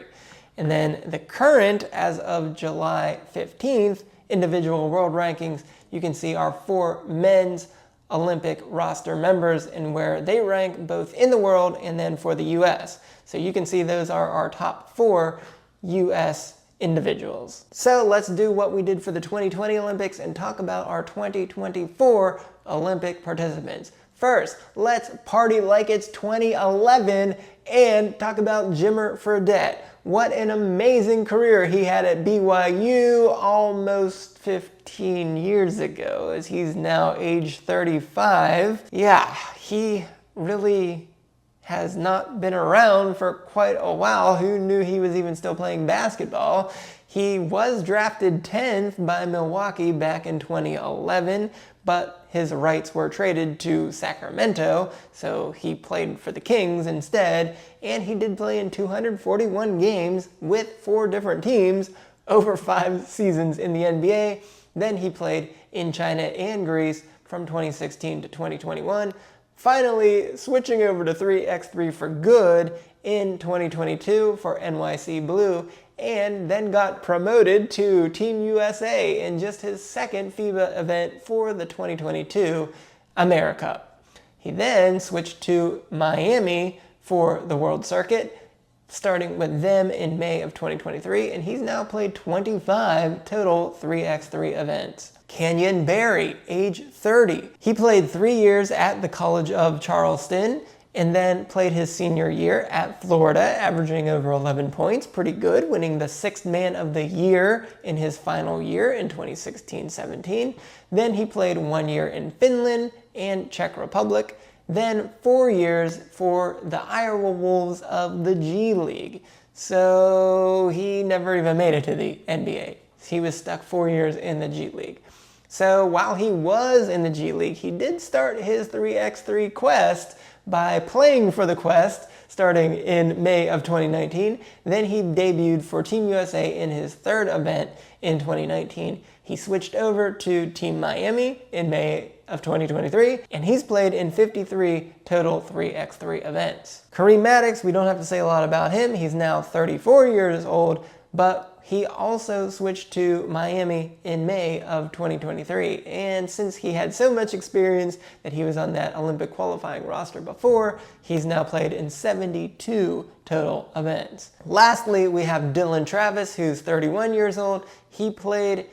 And then the current, as of July 15th, individual world rankings, you can see our 4 men's Olympic roster members and where they rank both in the world and then for the US. So you can see those are our top 4 US individuals. So let's do what we did for the 2020 Olympics and talk about our 2024 Olympic participants. First, let's party like it's 2011 and talk about Jimmer Fredette. What an amazing career he had at BYU almost 15 years ago, as he's now age 35. Yeah, he really has not been around for quite a while. Who knew he was even still playing basketball? He was drafted 10th by Milwaukee back in 2011, but his rights were traded to Sacramento, so he played for the Kings instead, and he did play in 241 games with 4 different teams over 5 seasons in the NBA. Then he played in China and Greece from 2016 to 2021, finally switching over to 3x3 for good in 2022 for NYC Blue, and then got promoted to Team USA in just his second FIBA event for the 2022 AmeriCup. He then switched to Miami for the World Circuit, starting with them in May of 2023, and he's now played 25 total 3x3 events. Kenyon Berry, age 30. He played 3 years at the College of Charleston, and then played his senior year at Florida, averaging over 11 points, pretty good, winning the 6th Man of the Year in his final year in 2016-17. Then he played 1 year in Finland and Czech Republic, then 4 years for the Iowa Wolves of the G League. So he never even made it to the NBA. He was stuck 4 years in the G League. So while he was in the G League, he did start his 3x3 quest by playing for the Quest starting in May of 2019. Then he debuted for Team USA in his 3rd event in 2019. He switched over to Team Miami in May of 2023, and he's played in 53 total 3x3 events. Kareem Maddox, we don't have to say a lot about him. He's now 34 years old, but he also switched to Miami in May of 2023, and since he had so much experience that he was on that Olympic qualifying roster before, he's now played in 72 total events. Lastly, we have Dylan Travis, who's 31 years old. He played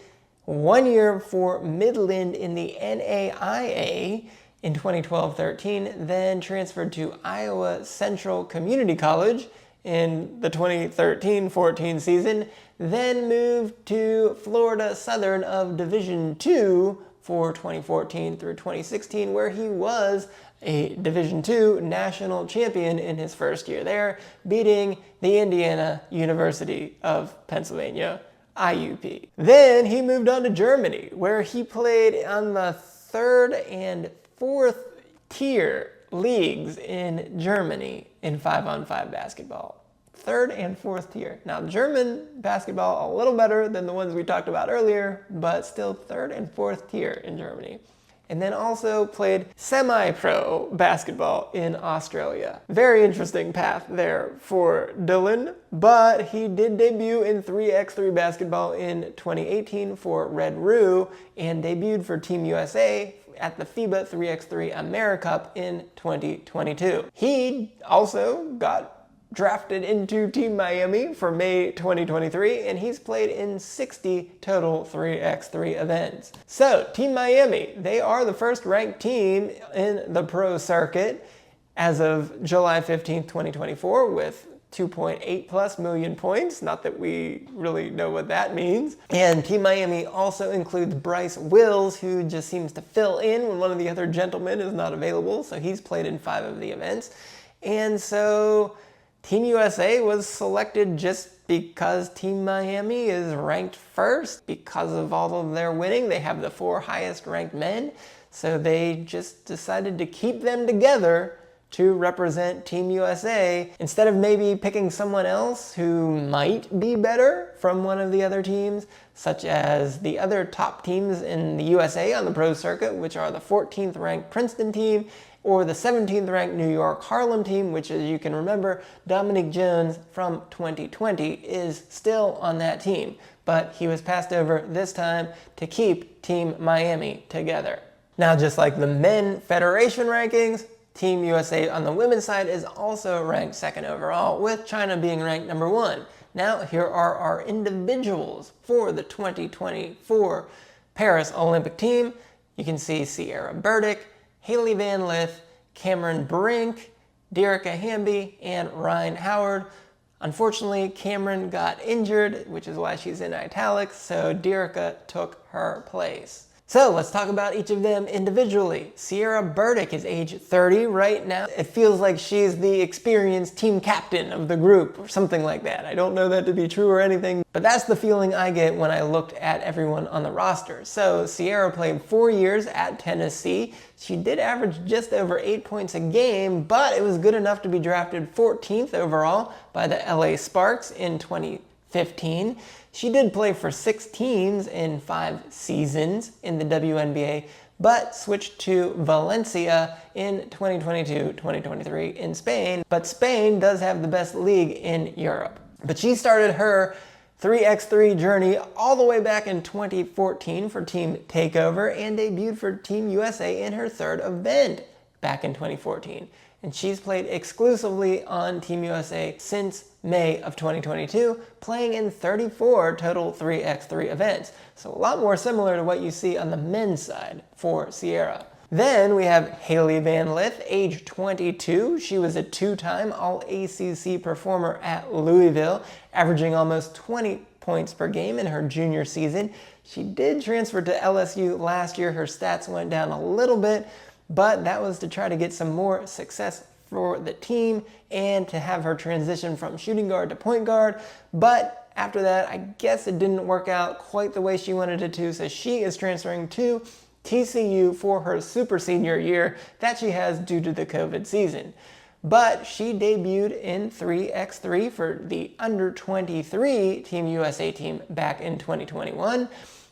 1 year for Midland in the NAIA in 2012-13, then transferred to Iowa Central Community College in the 2013-14 season, then moved to Florida Southern of Division II for 2014 through 2016, where he was a Division II national champion in his first year there, beating the Indiana University of Pennsylvania, IUP. Then he moved on to Germany, where he played on the 3rd and 4th tier leagues in Germany in 5-on-5 basketball. 3rd and 4th tier. Now, German basketball a little better than the ones we talked about earlier, but still 3rd and 4th tier in Germany. And then also played semi-pro basketball in Australia. Very interesting path there for Dylan, but he did debut in 3x3 basketball in 2018 for Red Roo and debuted for Team USA at the FIBA 3x3 AmeriCup in 2022. He also got drafted into Team Miami for May 2023, and he's played in 60 total 3x3 events. So, Team Miami, they are the first ranked team in the pro circuit as of July 15th, 2024, with 2.8+ million points. Not that we really know what that means. And Team Miami also includes Bryce Wills, who just seems to fill in when one of the other gentlemen is not available, so he's played in 5 of the events. And so Team USA was selected just because Team Miami is ranked first. Because of all of their winning, they have the 4 highest ranked men. So they just decided to keep them together to represent Team USA instead of maybe picking someone else who might be better from one of the other teams, such as the other top teams in the USA on the pro circuit, which are the 14th ranked Princeton team or the 17th ranked New York Harlem team, which, as you can remember, Dominic Jones from 2020 is still on that team. But he was passed over this time to keep Team Miami together. Now, just like the men federation rankings, Team USA on the women's side is also ranked 2nd overall, with China being ranked number 1. Now, here are our individuals for the 2024 Paris Olympic team. You can see Sierra Burdick, Hailey Van Lith, Cameron Brink, Derica Hamby, and Ryan Howard. Unfortunately, Cameron got injured, which is why she's in italics, so Derica took her place. So let's talk about each of them individually. Sierra Burdick is age 30 right now. It feels like she's the experienced team captain of the group or something like that. I don't know that to be true or anything, but that's the feeling I get when I looked at everyone on the roster. So Sierra played 4 years at Tennessee. She did average just over 8 points a game, but it was good enough to be drafted 14th overall by the LA Sparks in 2015. She did play for 6 teams in 5 seasons in the WNBA, but switched to Valencia in 2022-2023 in Spain. But Spain does have the best league in Europe. But she started her 3x3 journey all the way back in 2014 for Team Takeover and debuted for Team USA in her 3rd event back in 2014. And she's played exclusively on Team USA since May of 2022, playing in 34 total 3x3 events. So a lot more similar to what you see on the men's side for Sierra. Then we have Hailey Van Lith, age 22. She was a 2-time All-ACC performer at Louisville, averaging almost 20 points per game in her junior season. She did transfer to LSU last year. Her stats went down a little bit, but that was to try to get some more success for the team and to have her transition from shooting guard to point guard. But after that, I guess it didn't work out quite the way she wanted it to, so she is transferring to TCU for her super senior year that she has due to the COVID season. But she debuted in 3x3 for the under 23 Team USA team back in 2021.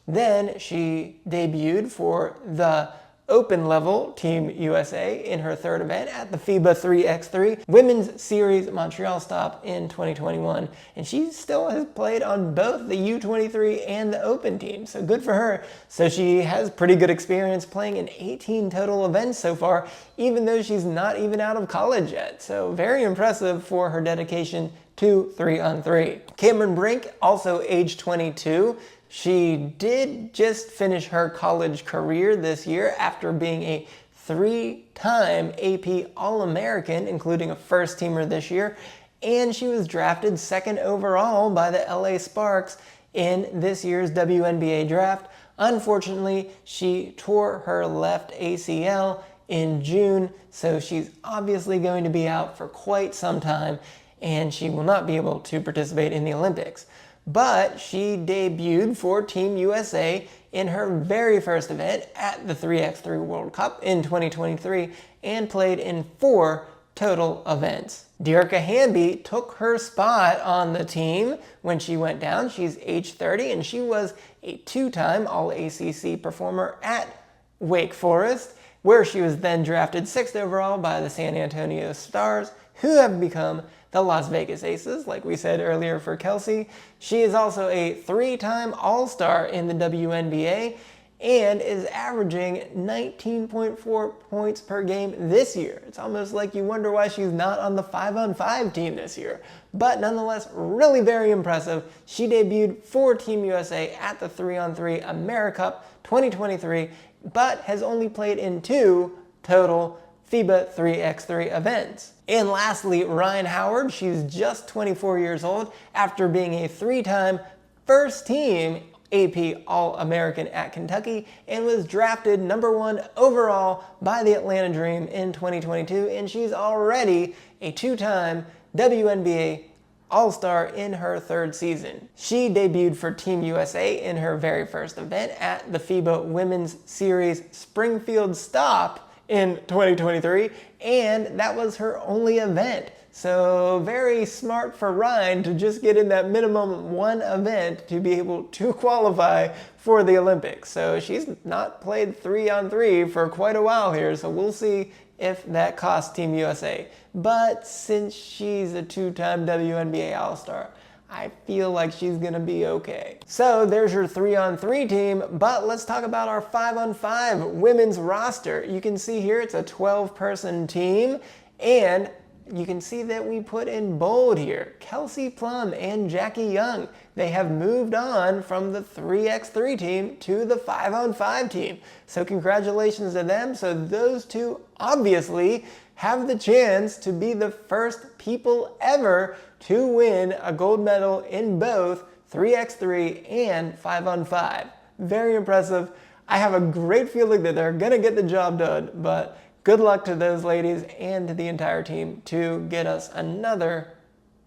Then she debuted for the open level Team USA in her 3rd event at the FIBA 3x3 Women's Series Montreal stop in 2021. And she still has played on both the U23 and the open team, so good for her. So she has pretty good experience playing in 18 total events so far, even though she's not even out of college yet. So very impressive for her dedication to 3-on-3. Cameron Brink, also age 22. She did just finish her college career this year after being a 3-time AP All-American, including a first-teamer this year, and she was drafted 2nd overall by the LA Sparks in this year's WNBA draft. Unfortunately, she tore her left ACL in June, so she's obviously going to be out for quite some time, and she will not be able to participate in the Olympics. But she debuted for Team USA in her very first event at the 3x3 World Cup in 2023 and played in 4 total events. Derica Hamby took her spot on the team when she went down. She's age 30 and she was a 2-time All-ACC performer at Wake Forest, where she was then drafted 6th overall by the San Antonio Stars, who have become the Las Vegas Aces, like we said earlier for Kelsey. She is also a 3-time All-Star in the WNBA and is averaging 19.4 points per game this year. It's almost like you wonder why she's not on the 5-on-5 team this year. But nonetheless, really very impressive. She debuted for Team USA at the 3-on-3 AmeriCup 2023, but has only played in 2 total FIBA 3x3 events. And lastly, Ryan Howard. She's just 24 years old after being a 3-time first-team AP All-American at Kentucky and was drafted number 1 overall by the Atlanta Dream in 2022, and she's already a 2-time WNBA All-Star in her third season. She debuted for Team USA in her very first event at the FIBA Women's Series Springfield Stop in 2023, and that was her only event. So very smart for Ryan to just get in that minimum one event to be able to qualify for the Olympics. So she's not played 3-on-3 for quite a while here, so we'll see if that costs Team USA. But since she's a two-time WNBA All-Star, I feel like she's gonna be okay. So there's your 3-on-3 team, but let's talk about our 5-on-5 women's roster. You can see here it's a 12-person team, and you can see that we put in bold here Kelsey Plum and Jackie Young. They have moved on from the 3x3 team to the 5-on-5 team. So congratulations to them. So those two obviously have the chance to be the first people ever to win a gold medal in both 3x3 and 5-on-5. Very impressive. I have a great feeling that they're gonna get the job done, but good luck to those ladies and to the entire team to get us another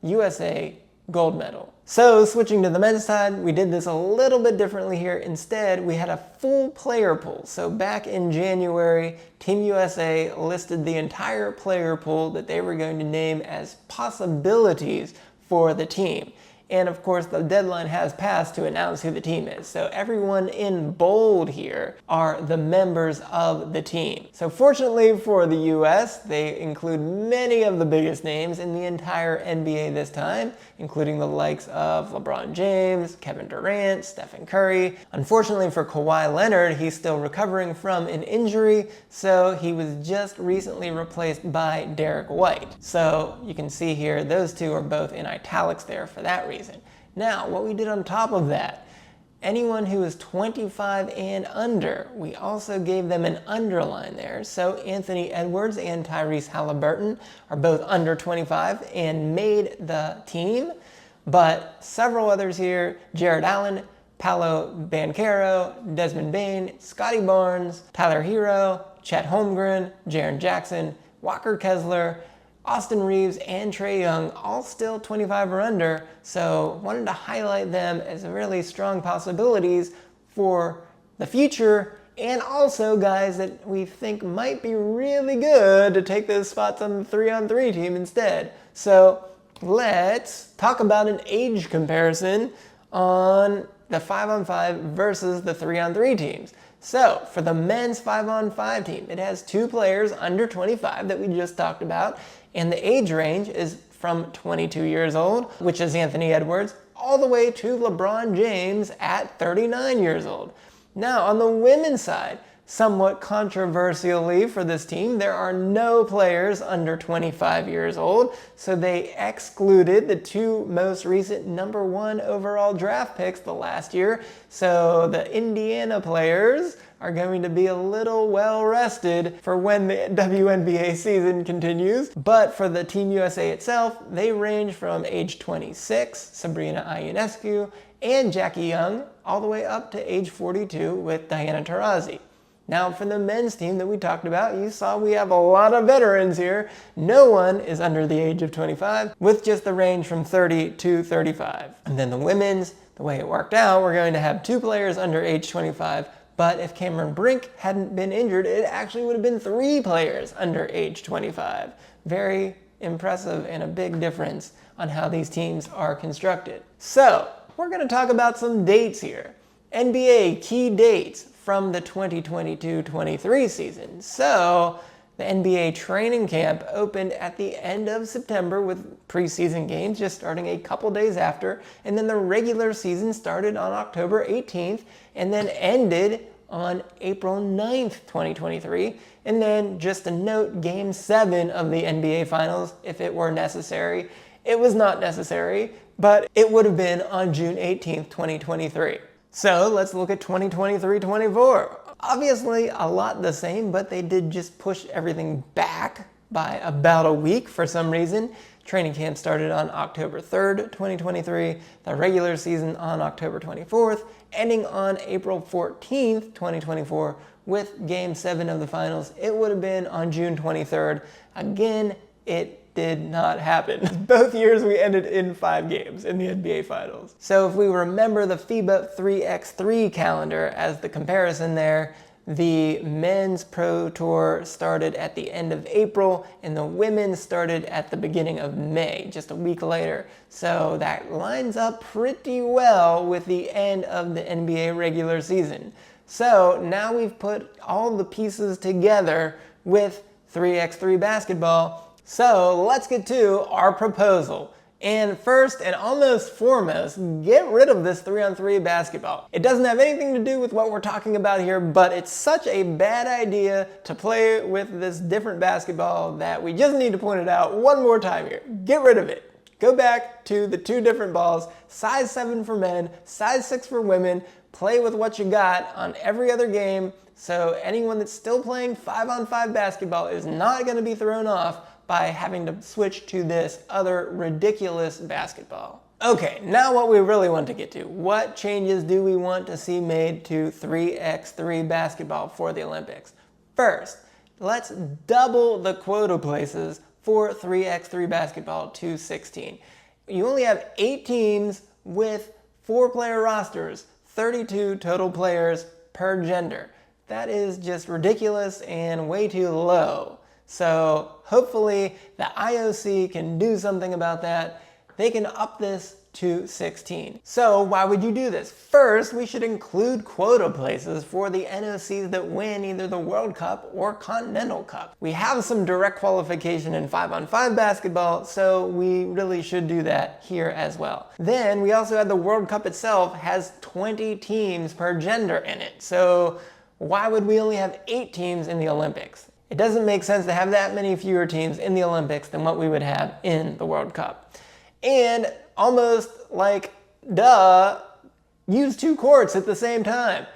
USA gold medal. So switching to the men's side, we did this a little bit differently here. Instead, we had a full player pool. So back in January, Team USA listed the entire player pool that they were going to name as possibilities for the team. And of course, the deadline has passed to announce who the team is. So everyone in bold here are the members of the team. So fortunately for the US, they include many of the biggest names in the entire NBA this time, including the likes of LeBron James, Kevin Durant, Stephen Curry. Unfortunately for Kawhi Leonard, he's still recovering from an injury, so he was just recently replaced by Derek White. So you can see here, those two are both in italics there for that reason. Now, what we did on top of that, anyone who is 25 and under, we also gave them an underline there. So Anthony Edwards and Tyrese Halliburton are both under 25 and made the team. But several others here, Jared Allen, Paolo Banchero, Desmond Bane, Scotty Barnes, Tyler Hero, Chet Holmgren, Jaren Jackson, Walker Kessler, Austin Reeves, and Trae Young, all still 25 or under, so wanted to highlight them as really strong possibilities for the future, and also guys that we think might be really good to take those spots on the 3-on-3 team instead. So let's talk about an age comparison on the 5-on-5 versus the 3-on-3 teams. So for the men's 5-on-5 team, it has two players under 25 that we just talked about, and the age range is from 22 years old, which is Anthony Edwards, all the way to LeBron James at 39 years old. Now on the women's side, somewhat controversially for this team, there are no players under 25 years old, so they excluded the two most recent #1 overall draft picks the last year. So the Indiana players are going to be a little well rested for when the WNBA season continues. But for the Team USA itself, they range from age 26, Sabrina Ionescu and Jackie Young, all the way up to age 42 with Diana Taurasi. Now for the men's team that we talked about, you saw we have a lot of veterans here. No one is under the age of 25, with just the range from 30 to 35. And then the women's, the way it worked out, we're going to have two players under age 25, but if Cameron Brink hadn't been injured, it actually would have been three players under age 25. Very impressive and a big difference on how these teams are constructed. So we're going to talk about some dates here. NBA key dates from the 2022-23 season. So the NBA training camp opened at the end of September with preseason games just starting a couple days after, and then the regular season started on October 18th and then ended on April 9th, 2023. And then just a note, Game 7 of the NBA Finals, if it were necessary. It was not necessary, but it would have been on June 18th, 2023. So let's look at 2023-24. Obviously a lot the same, but they did just push everything back by about a week for some reason. Training camp started on October 3rd, 2023, the regular season on October 24th, ending on April 14th, 2024, with Game 7 of the finals. It would have been on June 23rd. Again, it did not happen. Both years we ended in 5 games in the NBA Finals. So if we remember the FIBA 3x3 calendar as the comparison there, the men's pro tour started at the end of April and the women's started at the beginning of May, just a week later. So that lines up pretty well with the end of the NBA regular season. So now we've put all the pieces together with 3x3 basketball. So let's get to our proposal. And first and almost foremost, get rid of this 3-on-3 basketball. It doesn't have anything to do with what we're talking about here, but it's such a bad idea to play with this different basketball that we just need to point it out one more time here. Get rid of it. Go back to the 2 different balls, size 7 for men, size 6 for women. Play with what you got on every other game, so anyone that's still playing 5-on-5 basketball is not going to be thrown off by having to switch to this other ridiculous basketball. Okay, now what we really want to get to. What changes do we want to see made to 3x3 basketball for the Olympics? First, let's double the quota places for 3x3 basketball to 16. You only have 8 teams with 4-player rosters, 32 total players per gender. That is just ridiculous and way too low. So hopefully the IOC can do something about that. They can up this to 16. So why would you do this? First, we should include quota places for the NOCs that win either the World Cup or Continental Cup. We have some direct qualification in 5-on-5 basketball, so we really should do that here as well. Then we also have the World Cup itself has 20 teams per gender in it. So why would we only have 8 teams in the Olympics? It doesn't make sense to have that many fewer teams in the Olympics than what we would have in the World Cup. And almost like, duh, use 2 courts at the same time.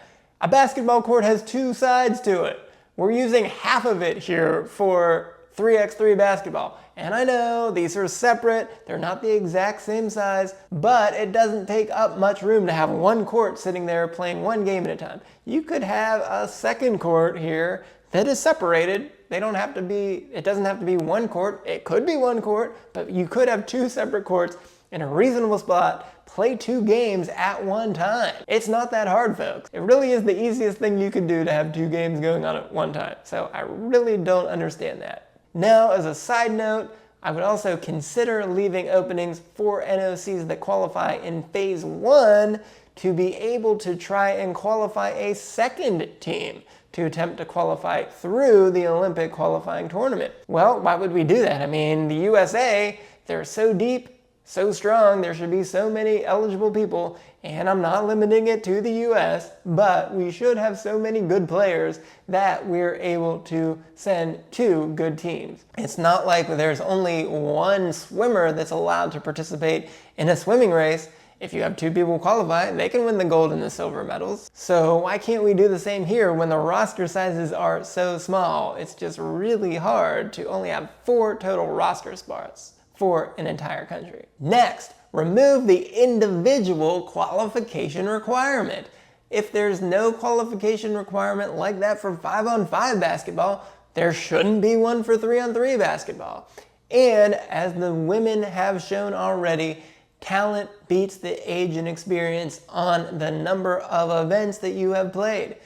A basketball court has 2 sides to it. We're using half of it here for 3x3 basketball. And I know these are separate, they're not the exact same size, but it doesn't take up much room to have 1 court sitting there playing 1 game at a time. You could have a second court here that is separated. It doesn't have to be 1 court. It could be 1 court, but you could have 2 separate courts in a reasonable spot, play 2 games at one time. It's not that hard, folks. It really is the easiest thing you could do to have 2 games going on at one time. So I really don't understand that. Now, as a side note, I would also consider leaving openings for NOCs that qualify in phase 1 to be able to try and qualify a second team to attempt to qualify through the Olympic qualifying tournament. Well, why would we do that? I mean, the USA, they're so deep, so strong, there should be so many eligible people, and I'm not limiting it to the US, but we should have so many good players that we're able to send 2 good teams. It's not like there's only 1 swimmer that's allowed to participate in a swimming race. If you have 2 people qualify, they can win the gold and the silver medals. So why can't we do the same here when the roster sizes are so small? It's just really hard to only have 4 total roster spots for an entire country. Next, remove the individual qualification requirement. If there's no qualification requirement like that for 5-on-5 basketball, there shouldn't be one for 3-on-3 basketball. And as the women have shown already, talent beats the age and experience on the number of events that you have played.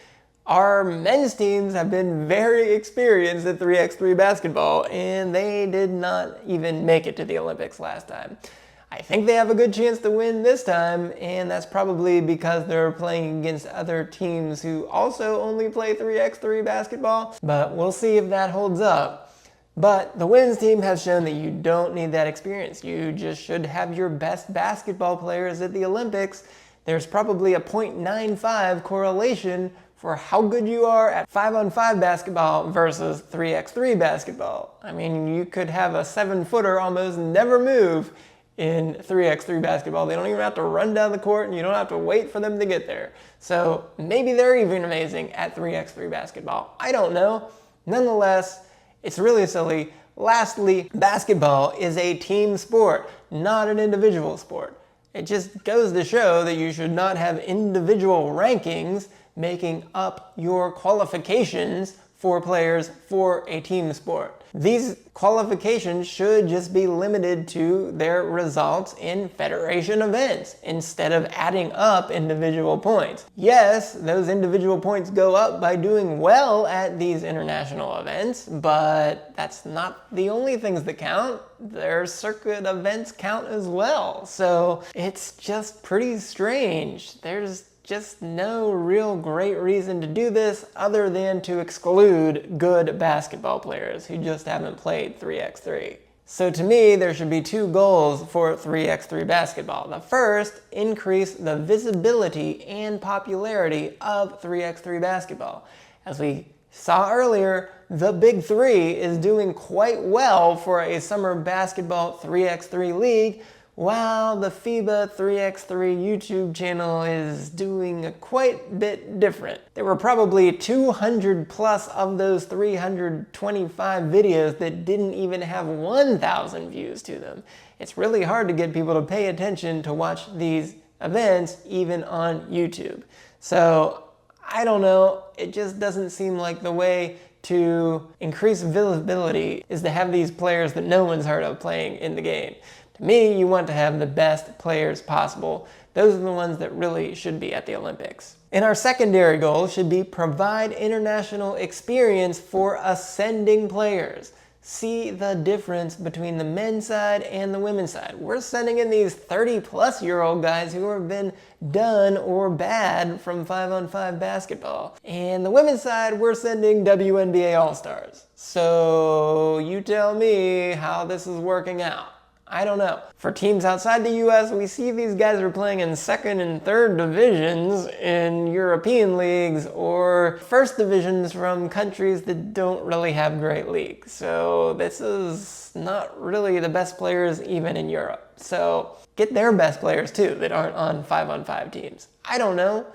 Our men's teams have been very experienced at 3x3 basketball, and they did not even make it to the Olympics last time. I think they have a good chance to win this time, and that's probably because they're playing against other teams who also only play 3x3 basketball, but we'll see if that holds up. But the women's team has shown that you don't need that experience. You just should have your best basketball players at the Olympics. There's probably a 0.95 correlation for how good you are at 5-on-5 basketball versus 3x3 basketball. I mean, you could have a 7-footer almost never move in 3x3 basketball. They don't even have to run down the court, and you don't have to wait for them to get there. So maybe they're even amazing at 3x3 basketball. I don't know. Nonetheless, it's really silly. Lastly, basketball is a team sport, not an individual sport. It just goes to show that you should not have individual rankings making up your qualifications for players for a team sport. These qualifications should just be limited to their results in federation events instead of adding up individual points. Yes, those individual points go up by doing well at these international events, but that's not the only things that count. Their circuit events count as well. So it's just pretty strange. There's just no real great reason to do this other than to exclude good basketball players who just haven't played 3x3. So to me, there should be two goals for 3x3 basketball. The first, increase the visibility and popularity of 3x3 basketball. As we saw earlier, the Big 3 is doing quite well for a summer basketball 3x3 league, while the FIBA 3x3 YouTube channel is doing a quite bit different. There were probably 200 plus of those 325 videos that didn't even have 1,000 views to them. It's really hard to get people to pay attention to watch these events even on YouTube. So I don't know, it just doesn't seem like the way to increase visibility is to have these players that no one's heard of playing in the game. To me, you want to have the best players possible. Those are the ones that really should be at the Olympics. And our secondary goal should be provide international experience for ascending players. See the difference between the men's side and the women's side. We're sending in these 30-plus-year-old guys who have been done or bad from 5-on-5 basketball. And the women's side, we're sending WNBA All-Stars. So you tell me how this is working out. I don't know. For teams outside the US, we see these guys are playing in second and third divisions in European leagues or first divisions from countries that don't really have great leagues. So this is not really the best players even in Europe. So get their best players too that aren't on 5-on-5 teams. I don't know.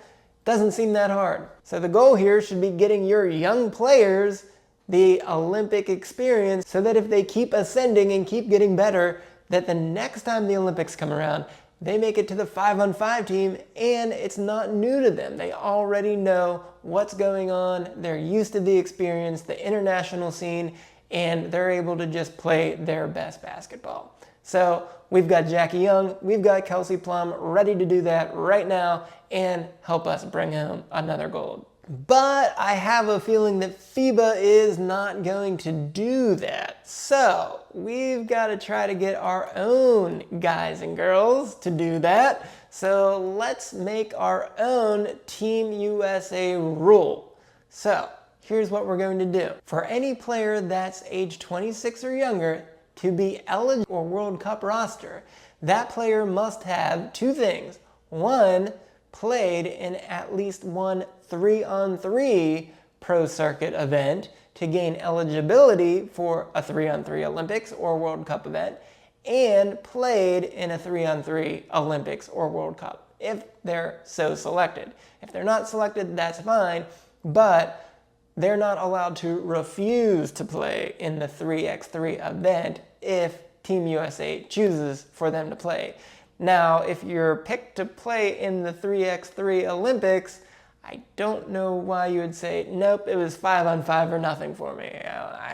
Doesn't seem that hard. So the goal here should be getting your young players the Olympic experience so that if they keep ascending and keep getting better, that the next time the Olympics come around, they make it to the 5-on-5 team and it's not new to them. They already know what's going on. They're used to the experience, the international scene, and they're able to just play their best basketball. So we've got Jackie Young, we've got Kelsey Plum ready to do that right now and help us bring home another gold. But I have a feeling that FIBA is not going to do that. So we've got to try to get our own guys and girls to do that. So let's make our own Team USA rule. So here's what we're going to do. For any player that's age 26 or younger to be eligible for World Cup roster, that player must have two things. One, played in at least one 3-on-3 pro circuit event to gain eligibility for a 3-on-3 Olympics or World Cup event, and played in a 3-on-3 Olympics or World Cup, if they're so selected. If they're not selected, that's fine, but they're not allowed to refuse to play in the 3x3 event if Team USA chooses for them to play. Now, if you're picked to play in the 3x3 Olympics, I don't know why you would say, nope, it was 5-on-5 or nothing for me.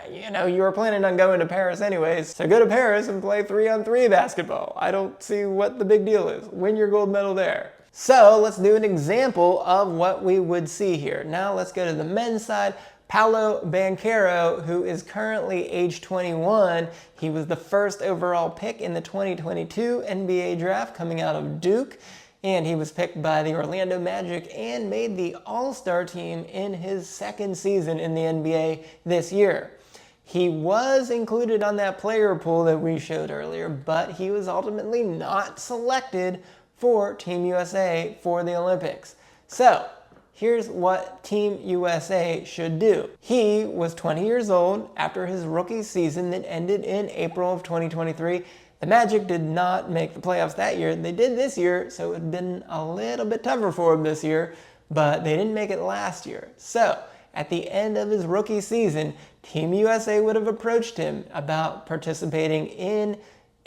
You were planning on going to Paris anyways, so go to Paris and play 3-on-3 basketball. I don't see what the big deal is. Win your gold medal there. So let's do an example of what we would see here. Now let's go to the men's side. Paolo Banchero, who is currently age 21, he was the first overall pick in the 2022 NBA draft coming out of Duke, and he was picked by the Orlando Magic and made the All-Star team in his second season in the NBA this year. He was included on that player pool that we showed earlier, but he was ultimately not selected for Team USA for the Olympics. So here's what Team USA should do. He was 20 years old after his rookie season that ended in April of 2023. The Magic did not make the playoffs that year. They did this year, so it had been a little bit tougher for him this year, but they didn't make it last year. So at the end of his rookie season, Team USA would have approached him about participating in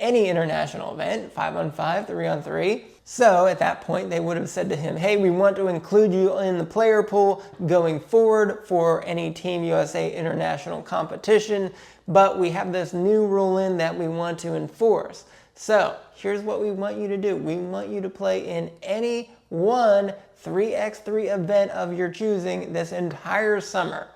any international event, 5-on-5, 3-on-3. So at that point, they would have said to him, hey, we want to include you in the player pool going forward for any Team USA international competition, but we have this new rule in that we want to enforce. So here's what we want you to do. We want you to play in any one 3x3 event of your choosing this entire summer.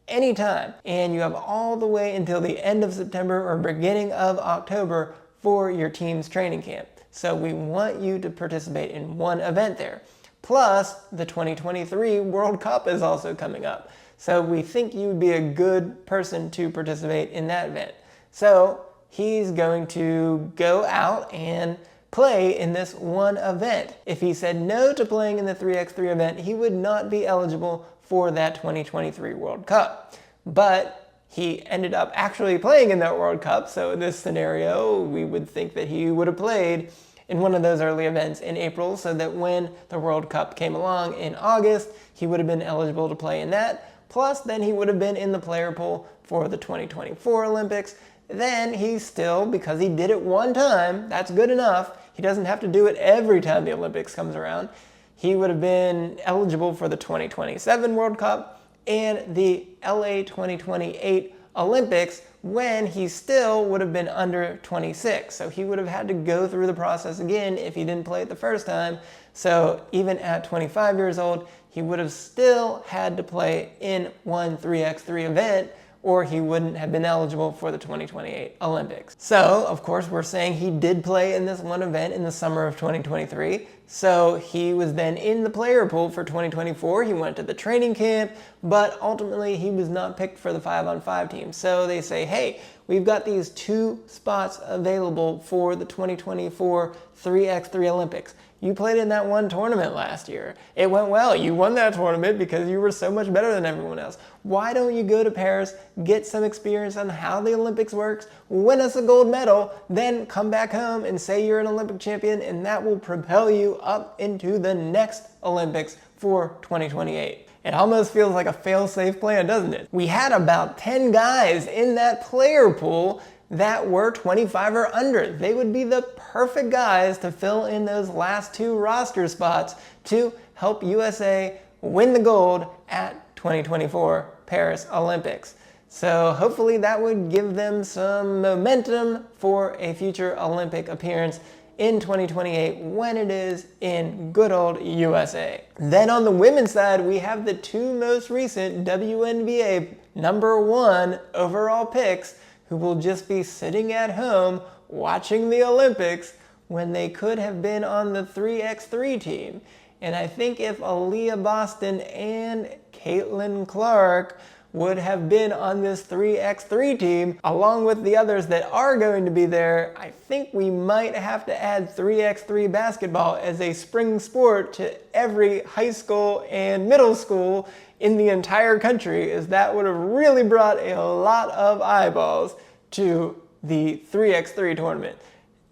Anytime. And you have all the way until the end of September or beginning of October for your team's training camp. So we want you to participate in one event there. Plus, the 2023 World Cup is also coming up. So we think you would be a good person to participate in that event. So he's going to go out and play in this one event. If he said no to playing in the 3x3 event, he would not be eligible for that 2023 World Cup. But he ended up actually playing in that World Cup, so in this scenario, we would think that he would have played in one of those early events in April, so that when the World Cup came along in August, he would have been eligible to play in that. Plus, then he would have been in the player pool for the 2024 Olympics. Then he still, because he did it one time, that's good enough. He doesn't have to do it every time the Olympics comes around. He would have been eligible for the 2027 World Cup and the LA 2028 Olympics when he still would have been under 26. So he would have had to go through the process again if he didn't play it the first time. So even at 25 years old, he would have still had to play in one 3x3 event, or he wouldn't have been eligible for the 2028 Olympics. So, of course, we're saying he did play in this one event in the summer of 2023. So he was then in the player pool for 2024. He went to the training camp, but ultimately he was not picked for the 5-on-5 team. So they say, hey, we've got these 2 spots available for the 2024 3x3 Olympics. You played in that one tournament last year. It went well. You won that tournament because you were so much better than everyone else. Why don't you go to Paris, get some experience on how the Olympics works, win us a gold medal, then come back home and say you're an Olympic champion, and that will propel you up into the next Olympics for 2028. It almost feels like a fail-safe plan, doesn't it? We had about 10 guys in that player pool that were 25 or under. They would be the perfect guys to fill in those last 2 roster spots to help USA win the gold at 2024 Paris Olympics. So hopefully that would give them some momentum for a future Olympic appearance in 2028 when it is in good old USA. Then on the women's side, we have the 2 most recent WNBA #1 overall picks who will just be sitting at home watching the Olympics when they could have been on the 3x3 team. And I think if Aliyah Boston and Caitlin Clark would have been on this 3x3 team, along with the others that are going to be there, I think we might have to add 3x3 basketball as a spring sport to every high school and middle school in the entire country, as that would have really brought a lot of eyeballs to the 3x3 tournament.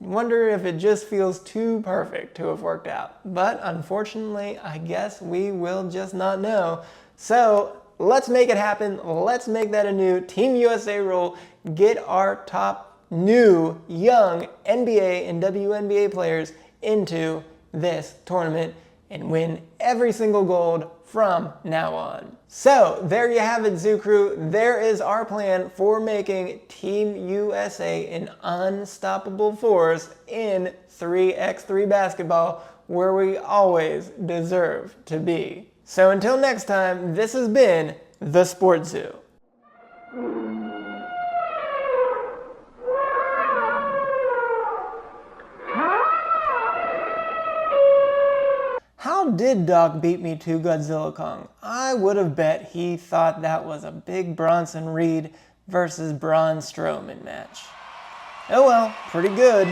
Wonder if it just feels too perfect to have worked out. But unfortunately, I guess we will just not know. So let's make it happen. Let's make that a new Team USA rule. Get our top new young NBA and WNBA players into this tournament and win every single gold from now on. So there you have it, Zoo Crew. There is our plan for making Team USA an unstoppable force in 3x3 basketball, where we always deserve to be. So until next time, this has been the SportsZu. How did Doc beat me to Godzilla Kong? I would have bet he thought that was a big Bronson Reed versus Braun Strowman match. Oh well, pretty good.